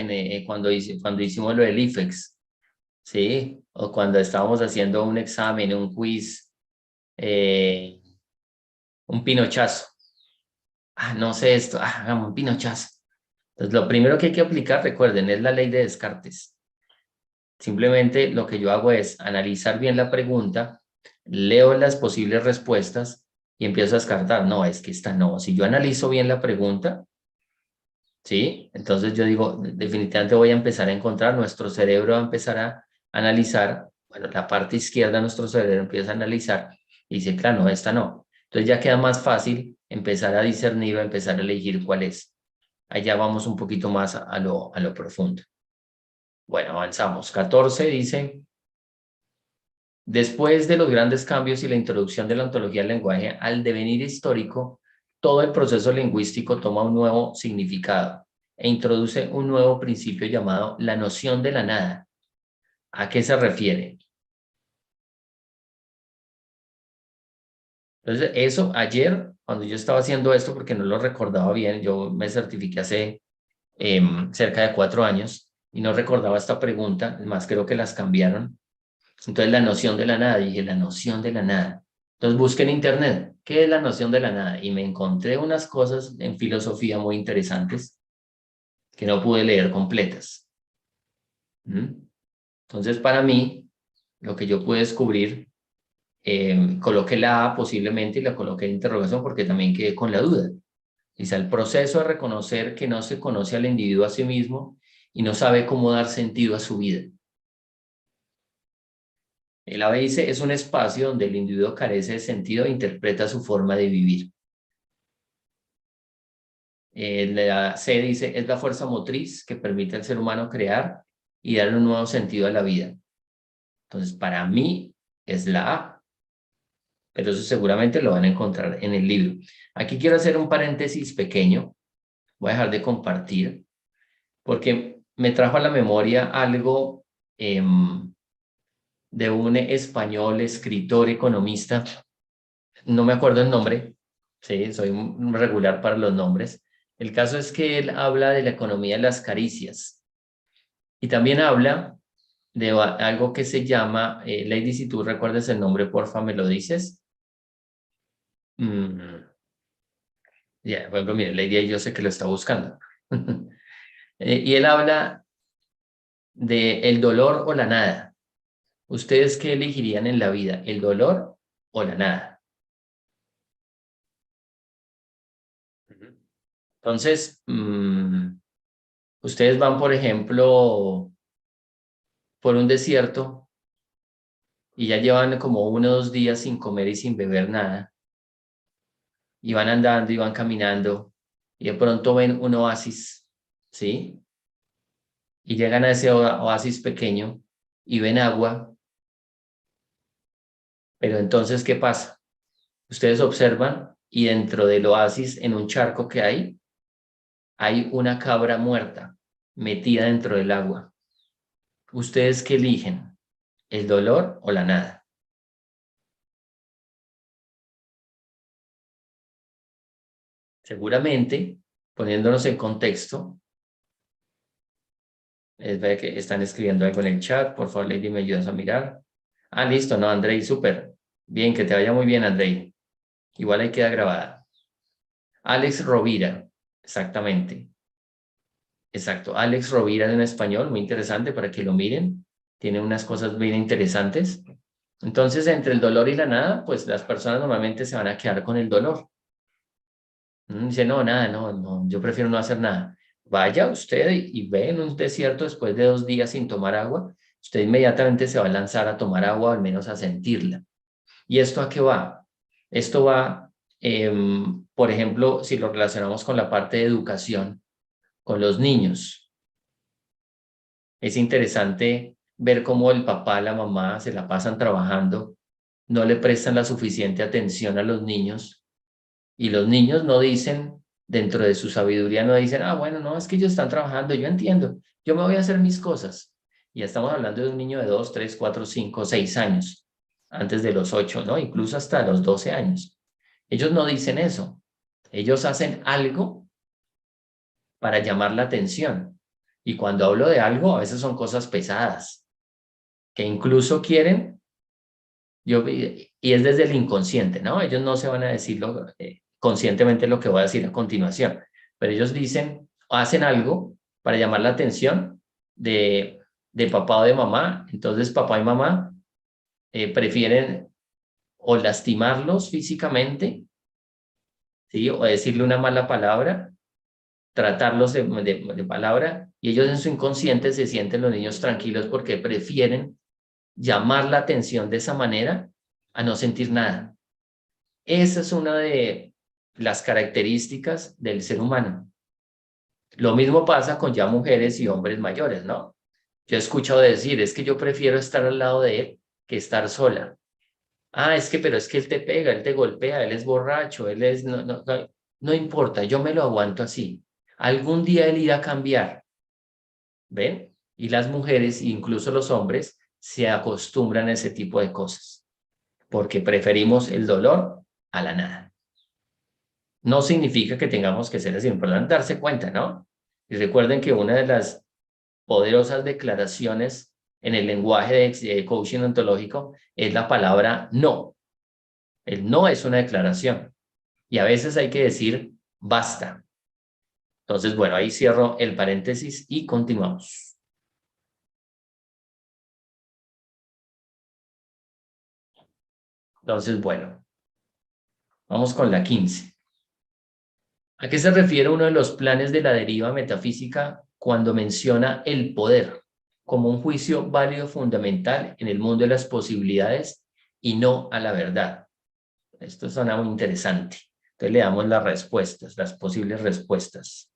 cuando hicimos lo del IFEX, ¿sí? O cuando estábamos haciendo un examen, un quiz, un pinochazo. Ah, no sé esto, hagamos un pinochazo. Entonces, lo primero que hay que aplicar, recuerden, es la ley de Descartes. Simplemente lo que yo hago es analizar bien la pregunta, leo las posibles respuestas y empiezo a descartar. No, es que esta no. Si yo analizo bien la pregunta, ¿sí? Entonces yo digo, definitivamente voy a empezar a encontrar, nuestro cerebro va a empezar a analizar, bueno, la parte izquierda de nuestro cerebro empieza a analizar y dice, claro, no, esta no. Entonces ya queda más fácil empezar a discernir o empezar a elegir cuál es. Allá vamos un poquito más a lo profundo. Bueno, avanzamos. 14 dice, después de los grandes cambios y la introducción de la ontología del lenguaje al devenir histórico, todo el proceso lingüístico toma un nuevo significado e introduce un nuevo principio llamado la noción de la nada. ¿A qué se refiere? Entonces, eso ayer, cuando yo estaba haciendo esto, porque no lo recordaba bien, yo me certifiqué hace cerca de 4 años y no recordaba esta pregunta, además creo que las cambiaron. Entonces, la noción de la nada, dije, la noción de la nada. Entonces, busqué en internet, ¿qué es la noción de la nada? Y me encontré unas cosas en filosofía muy interesantes que no pude leer completas. Entonces, para mí, lo que yo pude descubrir, coloqué la A posiblemente y la coloqué en interrogación porque también quedé con la duda. Dice, el proceso de reconocer que no se conoce al individuo a sí mismo y no sabe cómo dar sentido a su vida. El AB dice, es un espacio donde el individuo carece de sentido e interpreta su forma de vivir. La C dice, es la fuerza motriz que permite al ser humano crear y darle un nuevo sentido a la vida. Entonces, para mí es la A, pero eso seguramente lo van a encontrar en el libro. Aquí quiero hacer un paréntesis pequeño. Voy a dejar de compartir porque me trajo a la memoria algo de un español escritor, economista, no me acuerdo el nombre, sí, soy un regular para los nombres. El caso es que él habla de la economía de las caricias y también habla de algo que se llama, Lady, si tú recuerdas el nombre, porfa, me lo dices. Bueno, mire, Lady, yo sé que lo está buscando. Y él habla de el dolor o la nada. ¿Ustedes qué elegirían en la vida? ¿El dolor o la nada? Entonces, ustedes van, por ejemplo, por un desierto y ya llevan como 1 o 2 días sin comer y sin beber nada. Y van andando y van caminando y de pronto ven un oasis, ¿sí? Y llegan a ese oasis pequeño y ven agua. Pero entonces, ¿qué pasa? Ustedes observan y dentro del oasis, en un charco que hay una cabra muerta metida dentro del agua. ¿Ustedes qué eligen? ¿El dolor o la nada? Seguramente, poniéndonos en contexto, es ver que están escribiendo algo en el chat. Por favor, Lady, ¿me ayudas a mirar? Ah, listo, no, Andrei, súper. Bien, que te vaya muy bien, Andrei. Igual ahí queda grabada. Alex Rovira, exactamente. Exacto, Alex Rovira en español, muy interesante para que lo miren. Tiene unas cosas bien interesantes. Entonces, entre el dolor y la nada, pues las personas normalmente se van a quedar con el dolor. Dice, no, nada, no, yo prefiero no hacer nada. Vaya usted y ve en un desierto después de 2 días sin tomar agua, usted inmediatamente se va a lanzar a tomar agua, al menos a sentirla. ¿Y esto a qué va? Esto va, por ejemplo, si lo relacionamos con la parte de educación, con los niños. Es interesante ver cómo el papá, la mamá se la pasan trabajando, no le prestan la suficiente atención a los niños y los niños no dicen, dentro de su sabiduría, no dicen, bueno, no, es que ellos están trabajando, yo entiendo, yo me voy a hacer mis cosas. Y ya estamos hablando de un niño de 2, 3, 4, 5, 6 años, antes de los 8, ¿no? Incluso hasta los 12 años. Ellos no dicen eso. Ellos hacen algo para llamar la atención. Y cuando hablo de algo, a veces son cosas pesadas, que incluso quieren, y es desde el inconsciente, ¿no? Ellos no se van a decirlo conscientemente lo que voy a decir a continuación, pero ellos dicen, hacen algo para llamar la atención de papá o de mamá, entonces papá y mamá prefieren o lastimarlos físicamente, ¿sí? O decirle una mala palabra, tratarlos de palabra, y ellos en su inconsciente se sienten los niños tranquilos porque prefieren llamar la atención de esa manera a no sentir nada. Esa es una de las características del ser humano. Lo mismo pasa con ya mujeres y hombres mayores, ¿no? Yo he escuchado decir, es que yo prefiero estar al lado de él que estar sola. Ah, pero es que él te pega, él te golpea, él es borracho, él es... No importa, yo me lo aguanto así. Algún día él irá a cambiar, ¿ven? Y las mujeres, incluso los hombres, se acostumbran a ese tipo de cosas, porque preferimos el dolor a la nada. No significa que tengamos que ser así, importante darse cuenta, ¿no? Y recuerden que una de las poderosas declaraciones en el lenguaje de coaching ontológico es la palabra no. El no es una declaración y a veces hay que decir basta. Entonces, bueno, ahí cierro el paréntesis y continuamos. Entonces, bueno, vamos con la 15. ¿A qué se refiere uno de los planes de la deriva metafísica cuando menciona el poder como un juicio válido fundamental en el mundo de las posibilidades y no a la verdad? Esto suena muy interesante. Entonces le damos las respuestas, las posibles respuestas.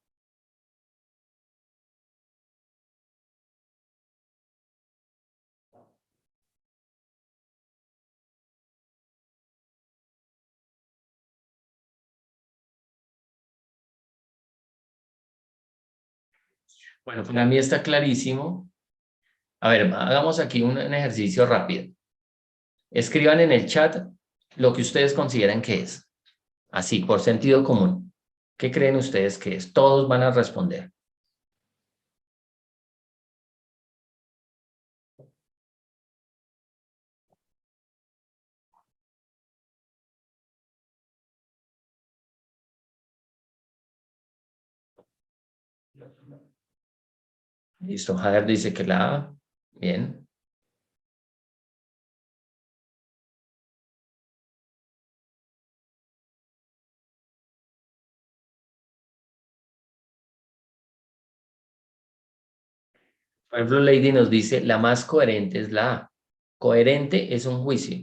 Bueno, para mí está clarísimo. A ver, hagamos aquí un ejercicio rápido. Escriban en el chat lo que ustedes consideran que es. Así, por sentido común. ¿Qué creen ustedes que es? Todos van a responder. Listo, Jader dice que la A. Bien. Por ejemplo, Lady nos dice, la más coherente es la A. Coherente es un juicio.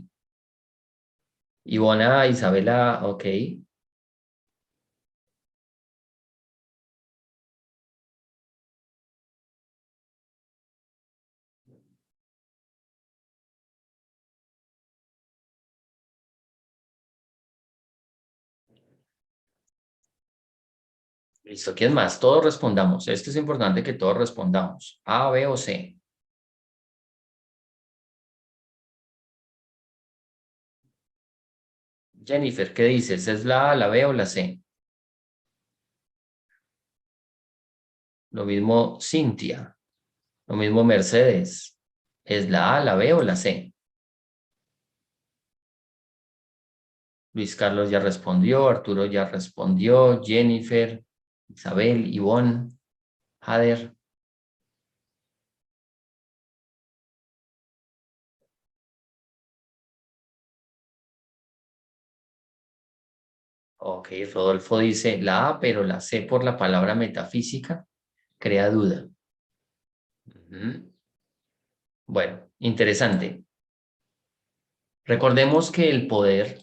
Ivona, Isabela, ok. Listo, ¿quién más? Todos respondamos. Esto es importante que todos respondamos. A, B o C. Jennifer, ¿qué dices? ¿Es la A, la B o la C? Lo mismo Cintia. Lo mismo Mercedes. ¿Es la A, la B o la C? Luis Carlos ya respondió, Arturo ya respondió, Jennifer, Isabel, Ivonne, Jader. Ok, Rodolfo dice la A, pero la C por la palabra metafísica crea duda. Bueno, interesante. Recordemos que el poder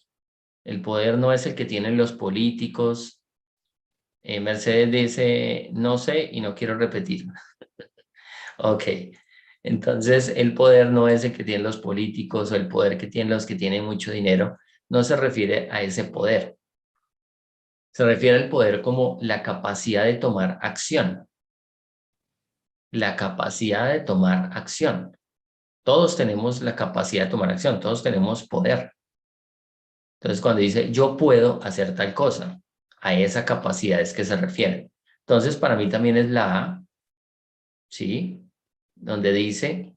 no es el que tienen los políticos. Mercedes dice, no sé y no quiero repetir. Ok, entonces el poder no es el que tienen los políticos o el poder que tienen los que tienen mucho dinero. No se refiere a ese poder. Se refiere al poder como la capacidad de tomar acción. La capacidad de tomar acción. Todos tenemos la capacidad de tomar acción, todos tenemos poder. Entonces, cuando dice yo puedo hacer tal cosa, a esa capacidad es que se refiere. Entonces, para mí también es la A, ¿sí? Donde dice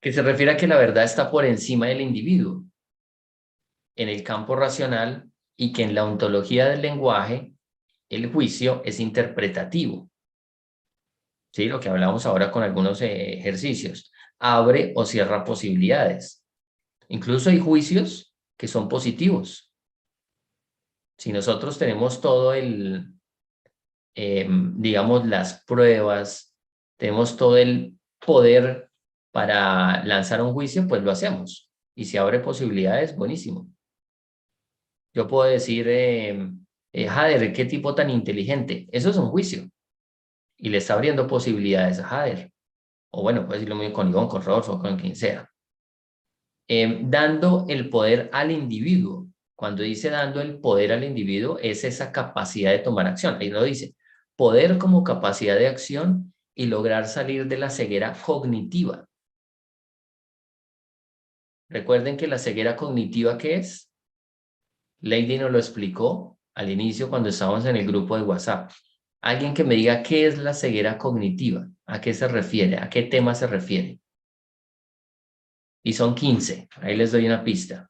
que se refiere a que la verdad está por encima del individuo en el campo racional y que en la ontología del lenguaje el juicio es interpretativo. ¿Sí? Lo que hablamos ahora con algunos ejercicios. Abre o cierra posibilidades. Incluso hay juicios que son positivos. Si nosotros tenemos todo digamos, las pruebas, tenemos todo el poder para lanzar un juicio, pues lo hacemos. Y si abre posibilidades, buenísimo. Yo puedo decir, Jader, qué tipo tan inteligente. Eso es un juicio. Y le está abriendo posibilidades a Jader. O bueno, puede decirlo muy con Ivonne, con Rodolfo, con quien sea. Dando el poder al individuo. Cuando dice dando el poder al individuo, es esa capacidad de tomar acción. Ahí lo dice. Poder como capacidad de acción y lograr salir de la ceguera cognitiva. Recuerden que la ceguera cognitiva, ¿qué es? Lady nos lo explicó al inicio cuando estábamos en el grupo de WhatsApp. Alguien que me diga qué es la ceguera cognitiva, a qué se refiere, a qué tema se refiere. Y son 15, ahí les doy una pista.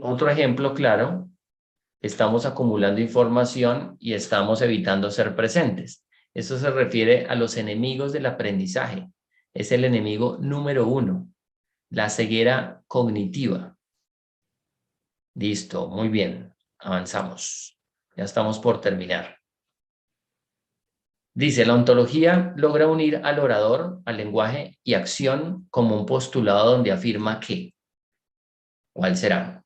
Otro ejemplo claro, estamos acumulando información y estamos evitando ser presentes. Eso se refiere a los enemigos del aprendizaje. Es el enemigo número 1, la ceguera cognitiva. Listo, muy bien, avanzamos. Ya estamos por terminar. Dice, la ontología logra unir al orador, al lenguaje y acción como un postulado donde afirma que. ¿Cuál será?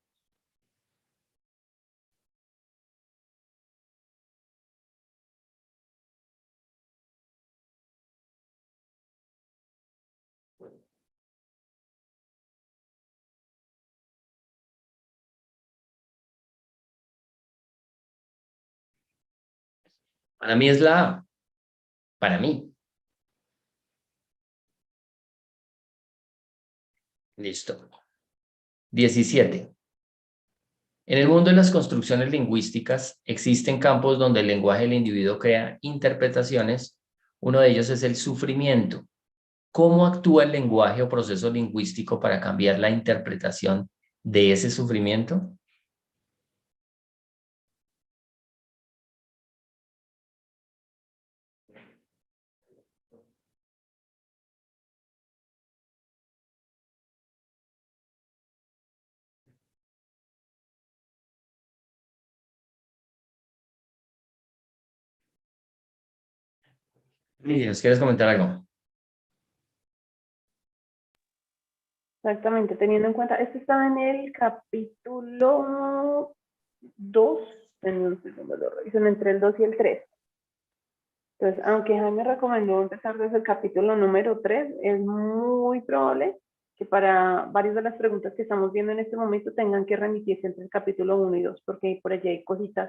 Para mí es la A. Para mí. Listo. 17. En el mundo de las construcciones lingüísticas existen campos donde el lenguaje del individuo crea interpretaciones. Uno de ellos es el sufrimiento. ¿Cómo actúa el lenguaje o proceso lingüístico para cambiar la interpretación de ese sufrimiento? Lidia, ¿quieres comentar algo? Exactamente, teniendo en cuenta, esto está en el capítulo 2, son entre el 2 y el 3. Entonces, aunque Jaime recomendó empezar desde el capítulo número 3, es muy probable que para varias de las preguntas que estamos viendo en este momento tengan que remitirse entre el capítulo 1 y 2, porque por allí hay cositas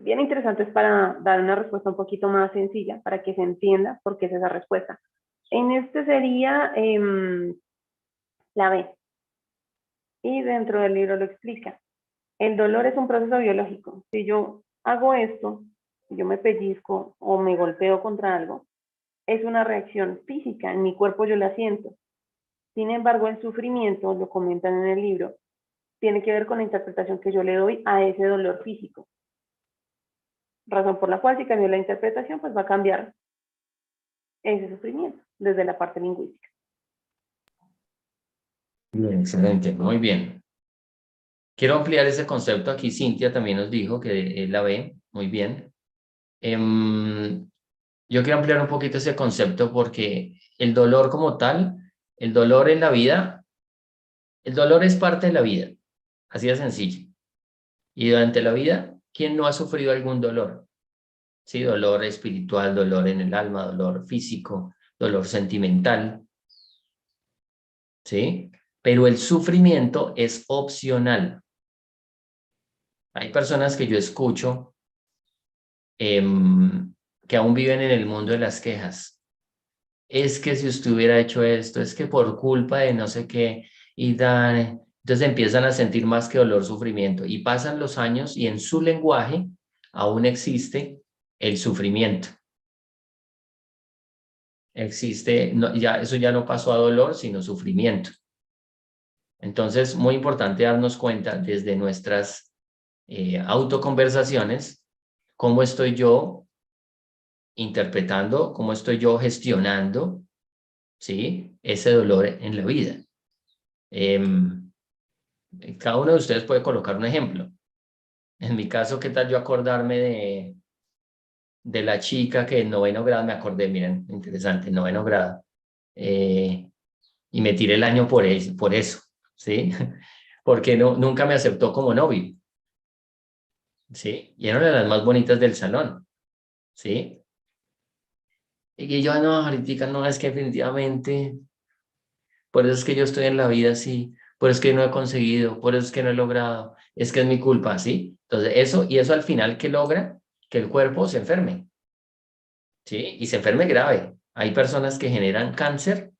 bien interesantes para dar una respuesta un poquito más sencilla, para que se entienda por qué es esa respuesta. En este sería la B. Y dentro del libro lo explica. El dolor es un proceso biológico. Si yo hago esto, yo me pellizco o me golpeo contra algo, es una reacción física, en mi cuerpo yo la siento. Sin embargo, el sufrimiento, lo comentan en el libro, tiene que ver con la interpretación que yo le doy a ese dolor físico. Razón por la cual si cambio la interpretación, pues va a cambiar ese sufrimiento desde la parte lingüística. Bien, excelente, muy bien. Quiero ampliar ese concepto aquí. Cintia también nos dijo que la ve, muy bien. Yo quiero ampliar un poquito ese concepto porque el dolor como tal, el dolor en la vida, el dolor es parte de la vida, así de sencillo. Y durante la vida, ¿quién no ha sufrido algún dolor? Sí, dolor espiritual, dolor en el alma, dolor físico, dolor sentimental, ¿sí? Pero el sufrimiento es opcional. Hay personas que yo escucho que aún viven en el mundo de las quejas. Es que si usted hubiera hecho esto, es que por culpa de no sé qué, y dan, Entonces empiezan a sentir más que dolor, sufrimiento. Y pasan los años y en su lenguaje aún existe el sufrimiento. Existe, no, ya, eso ya no pasó a dolor, sino sufrimiento. Entonces, muy importante darnos cuenta desde nuestras autoconversaciones, cómo estoy yo interpretando, cómo estoy yo gestionando, ¿sí?, ese dolor en la vida. Cada uno de ustedes puede colocar un ejemplo. En mi caso, ¿qué tal yo acordarme de la chica que en noveno grado me acordé? Miren, interesante, en noveno grado. Y me tiré el año por eso, ¿sí? Porque no, nunca me aceptó como novio, ¿sí? Y era una de las más bonitas del salón, ¿sí? Y que yo, no, ahorita no, es que definitivamente, por eso es que yo estoy en la vida así, por eso es que no he conseguido, por eso es que no he logrado, es que es mi culpa, ¿sí? Entonces eso al final, ¿qué logra? Que el cuerpo se enferme, ¿sí? Y se enferme grave. Hay personas que generan cáncer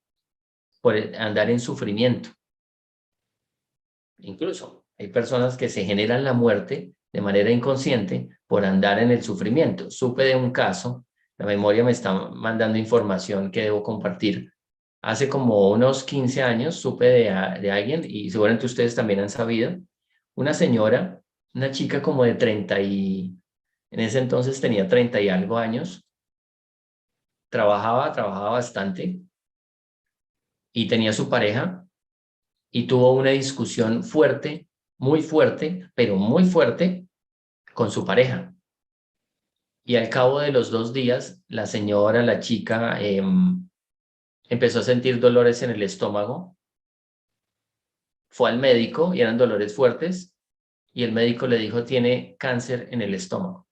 por andar en sufrimiento. Incluso hay personas que se generan la muerte de manera inconsciente por andar en el sufrimiento. Supe de un caso, la memoria me está mandando información que debo compartir. Hace como unos 15 años supe de alguien, y seguramente ustedes también han sabido, una señora, una chica como de 30 y, en ese entonces tenía 30 y algo años, trabajaba bastante y tenía su pareja y tuvo una discusión fuerte, muy fuerte, pero muy fuerte con su pareja. Y al cabo de los 2 días, la señora, la chica, empezó a sentir dolores en el estómago. Fue al médico y eran dolores fuertes y el médico le dijo, tiene cáncer en el estómago.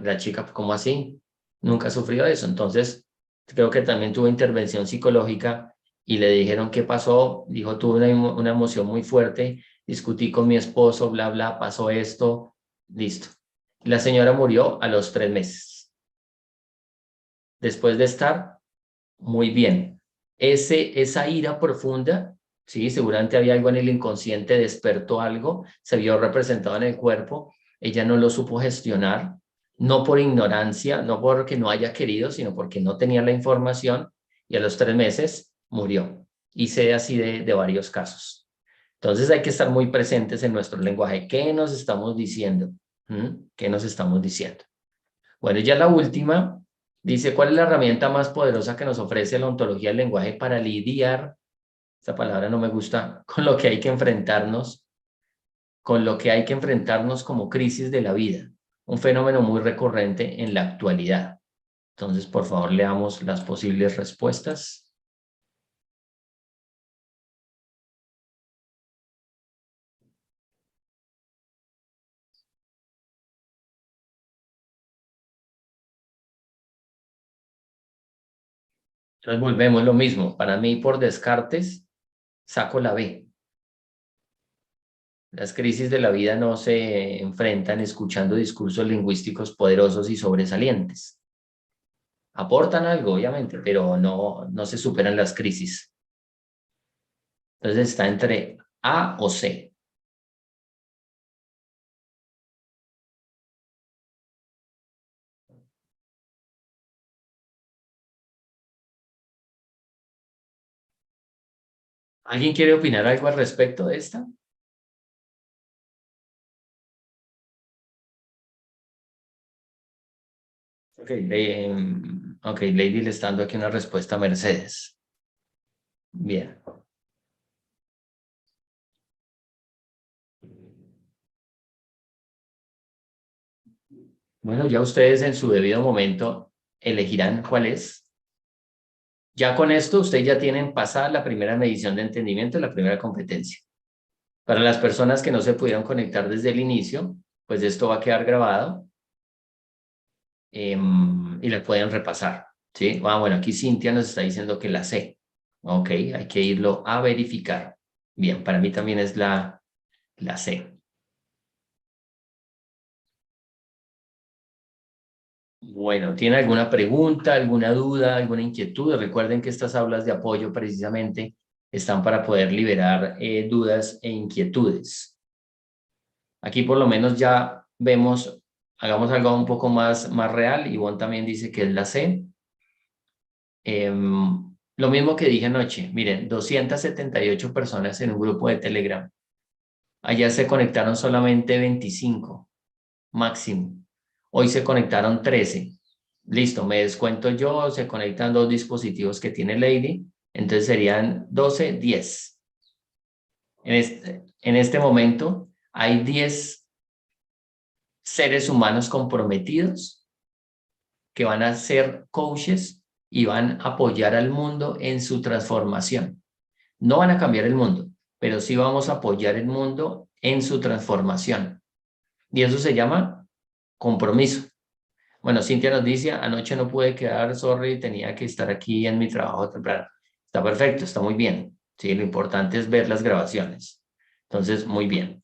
La chica, ¿cómo así? Nunca sufrió eso. Entonces, creo que también tuvo intervención psicológica y le dijeron qué pasó. Dijo, tuve una emoción muy fuerte, discutí con mi esposo, bla, bla, pasó esto, listo. La señora murió a los 3 meses. Después de estar muy bien. Esa ira profunda, sí, seguramente había algo en el inconsciente, despertó algo, se vio representado en el cuerpo, ella no lo supo gestionar, no por ignorancia, no porque no haya querido, sino porque no tenía la información y a los 3 meses murió. Y sé así de varios casos. Entonces hay que estar muy presentes en nuestro lenguaje. ¿Qué nos estamos diciendo? ¿Qué nos estamos diciendo? Bueno, ya la última dice, ¿cuál es la herramienta más poderosa que nos ofrece la ontología del lenguaje para lidiar, esta palabra no me gusta, con lo que hay que enfrentarnos, como crisis de la vida? Un fenómeno muy recurrente en la actualidad. Entonces, por favor, leamos las posibles respuestas. Entonces, volvemos lo mismo. Para mí, por descartes, saco la B. Las crisis de la vida no se enfrentan escuchando discursos lingüísticos poderosos y sobresalientes. Aportan algo, obviamente, pero no se superan las crisis. Entonces está entre A o C. ¿Alguien quiere opinar algo al respecto de esta? Ok, Lady le está dando aquí una respuesta a Mercedes. Bien. Bueno, ya ustedes en su debido momento elegirán cuál es. Ya con esto ustedes ya tienen pasada la primera medición de entendimiento, la primera competencia. Para las personas que no se pudieron conectar desde el inicio, pues esto va a quedar grabado y le pueden repasar, ¿sí? Bueno, aquí Cintia nos está diciendo que la C. Ok, hay que irlo a verificar. Bien, para mí también es la C. Bueno, ¿tiene alguna pregunta, alguna duda, alguna inquietud? Recuerden que estas aulas de apoyo precisamente están para poder liberar dudas e inquietudes. Aquí por lo menos ya vemos, hagamos algo un poco más real. Ivonne también dice que es la C. Lo mismo que dije anoche, miren, 278 personas en un grupo de Telegram. Allá se conectaron solamente 25, máximo. Hoy se conectaron 13. Listo, me descuento yo, se conectan 2 dispositivos que tiene Lady, entonces serían 12, 10. En este momento hay 10 seres humanos comprometidos que van a ser coaches y van a apoyar al mundo en su transformación. No van a cambiar el mundo, pero sí vamos a apoyar el mundo en su transformación. Y eso se llama compromiso. Bueno, Cintia nos dice, anoche no pude quedar, sorry, tenía que estar aquí en mi trabajo temprano. Está perfecto, está muy bien. Sí, lo importante es ver las grabaciones. Entonces, muy bien.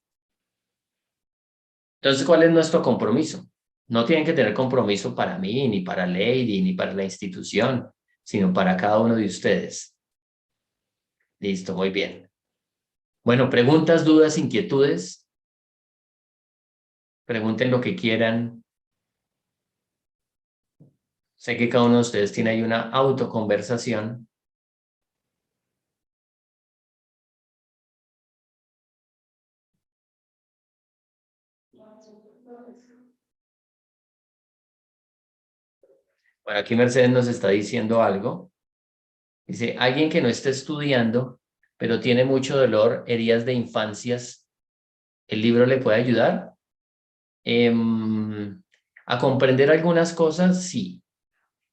Entonces, ¿cuál es nuestro compromiso? No tienen que tener compromiso para mí, ni para Lady, ni para la institución, sino para cada uno de ustedes. Listo, muy bien. Bueno, preguntas, dudas, inquietudes. Pregunten lo que quieran. Sé que cada uno de ustedes tiene ahí una autoconversación. Bueno, aquí Mercedes nos está diciendo algo. Dice, alguien que no esté estudiando, pero tiene mucho dolor, heridas de infancias, ¿el libro le puede ayudar? A comprender algunas cosas, sí.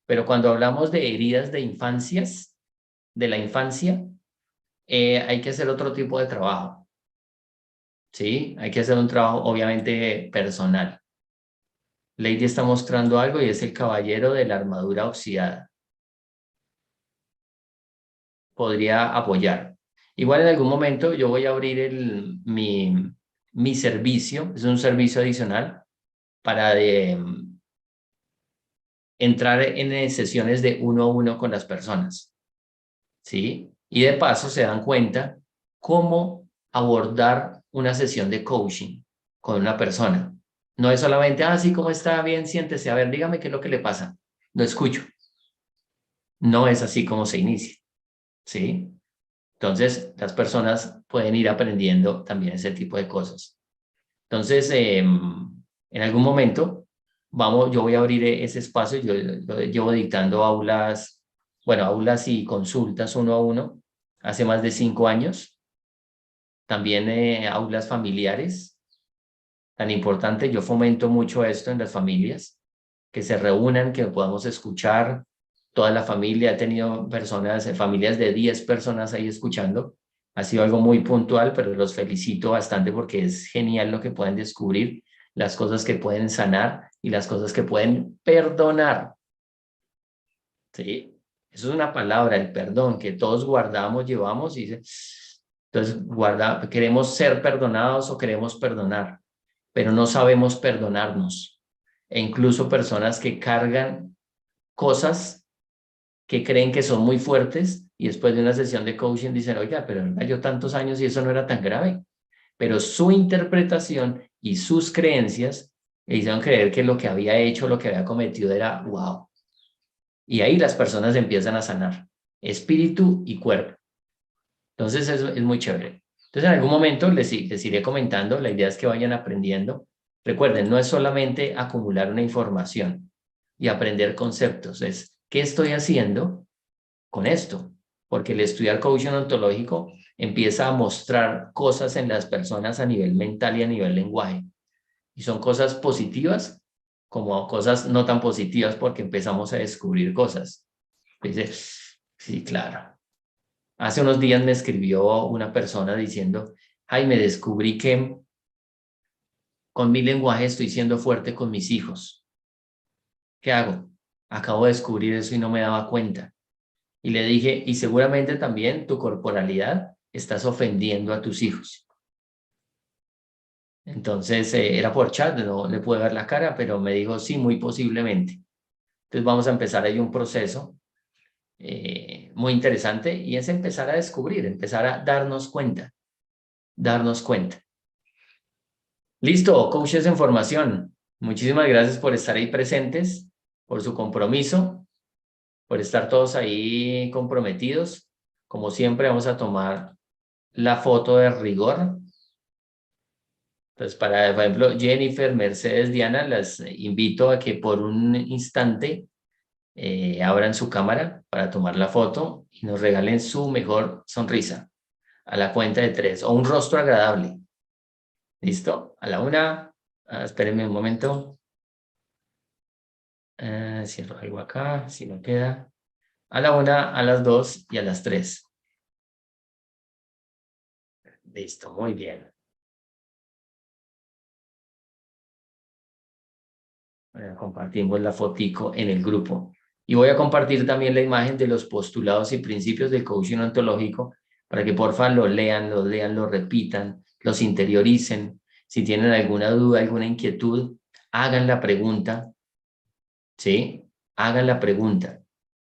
Pero cuando hablamos de heridas de infancias, de la infancia, hay que hacer otro tipo de trabajo. ¿Sí? Hay que hacer un trabajo obviamente personal. Lady está mostrando algo y es el caballero de la armadura oxidada. Podría apoyar. Igual en algún momento yo voy a abrir mi servicio, es un servicio adicional para entrar en sesiones de 1 a 1 con las personas. ¿Sí? Y de paso se dan cuenta cómo abordar una sesión de coaching con una persona. No es solamente, sí, ¿cómo está? Bien, siéntese, a ver, dígame qué es lo que le pasa. Lo escucho. No es así como se inicia, ¿sí? Entonces, las personas pueden ir aprendiendo también ese tipo de cosas. Entonces, en algún momento, yo voy a abrir ese espacio. Yo llevo dictando aulas, bueno, aulas y consultas 1 a 1 hace más de 5 años. También aulas familiares. Tan importante, yo fomento mucho esto en las familias, que se reúnan, que podamos escuchar. Toda la familia, he tenido familias de 10 personas ahí escuchando. Ha sido algo muy puntual, pero los felicito bastante porque es genial lo que pueden descubrir, las cosas que pueden sanar y las cosas que pueden perdonar. ¿Sí? Eso es una palabra, el perdón, que todos guardamos, llevamos y entonces queremos ser perdonados o queremos perdonar, pero no sabemos perdonarnos. E incluso personas que cargan cosas que creen que son muy fuertes y después de una sesión de coaching dicen, oiga, pero yo tantos años y eso no era tan grave. Pero su interpretación y sus creencias le hicieron creer que lo que había hecho, lo que había cometido era wow. Y ahí las personas empiezan a sanar, espíritu y cuerpo. Entonces es muy chévere. Entonces en algún momento les iré comentando, la idea es que vayan aprendiendo. Recuerden, no es solamente acumular una información y aprender conceptos, es ¿qué estoy haciendo con esto? Porque el estudiar coaching ontológico empieza a mostrar cosas en las personas a nivel mental y a nivel lenguaje. Y son cosas positivas como cosas no tan positivas porque empezamos a descubrir cosas. Dice, sí, claro. Hace unos días me escribió una persona diciendo, Jaime, descubrí que con mi lenguaje estoy siendo fuerte con mis hijos. ¿Qué hago? Acabo de descubrir eso y no me daba cuenta. Y le dije, y seguramente también tu corporalidad estás ofendiendo a tus hijos. Entonces era por chat, no le pude ver la cara, pero me dijo, sí, muy posiblemente. Entonces vamos a empezar ahí un proceso muy interesante, y es empezar a descubrir, empezar a darnos cuenta. Listo, coaches en formación. Muchísimas gracias por estar ahí presentes, por su compromiso, por estar todos ahí comprometidos. Como siempre, vamos a tomar la foto de rigor. Entonces, por ejemplo, Jennifer, Mercedes, Diana, las invito a que por un instante abran su cámara para tomar la foto y nos regalen su mejor sonrisa a la cuenta de 3, o un rostro agradable. ¿Listo? A la 1, espérenme un momento. Cierro algo acá, si no queda. A la 1, a las 2 y a las 3. Listo, muy bien. Compartimos la fotico en el grupo. Y voy a compartir también la imagen de los postulados y principios del coaching ontológico para que porfa lo lean, lo repitan, los interioricen. Si tienen alguna duda, alguna inquietud, hagan la pregunta. ¿Sí? Hagan la pregunta.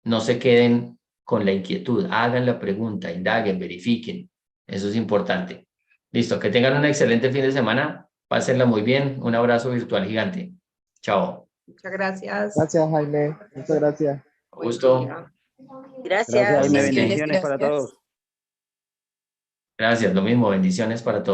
No se queden con la inquietud. Hagan la pregunta, indaguen, verifiquen. Eso es importante. Listo, que tengan un excelente fin de semana. Pásenla muy bien. Un abrazo virtual gigante. Chao. Muchas gracias. Gracias, Jaime. Muchas gracias. Con gusto. Gracias, Jaime. Bendiciones, Bendiciones para gracias. todos. Gracias, lo mismo. Bendiciones para todos.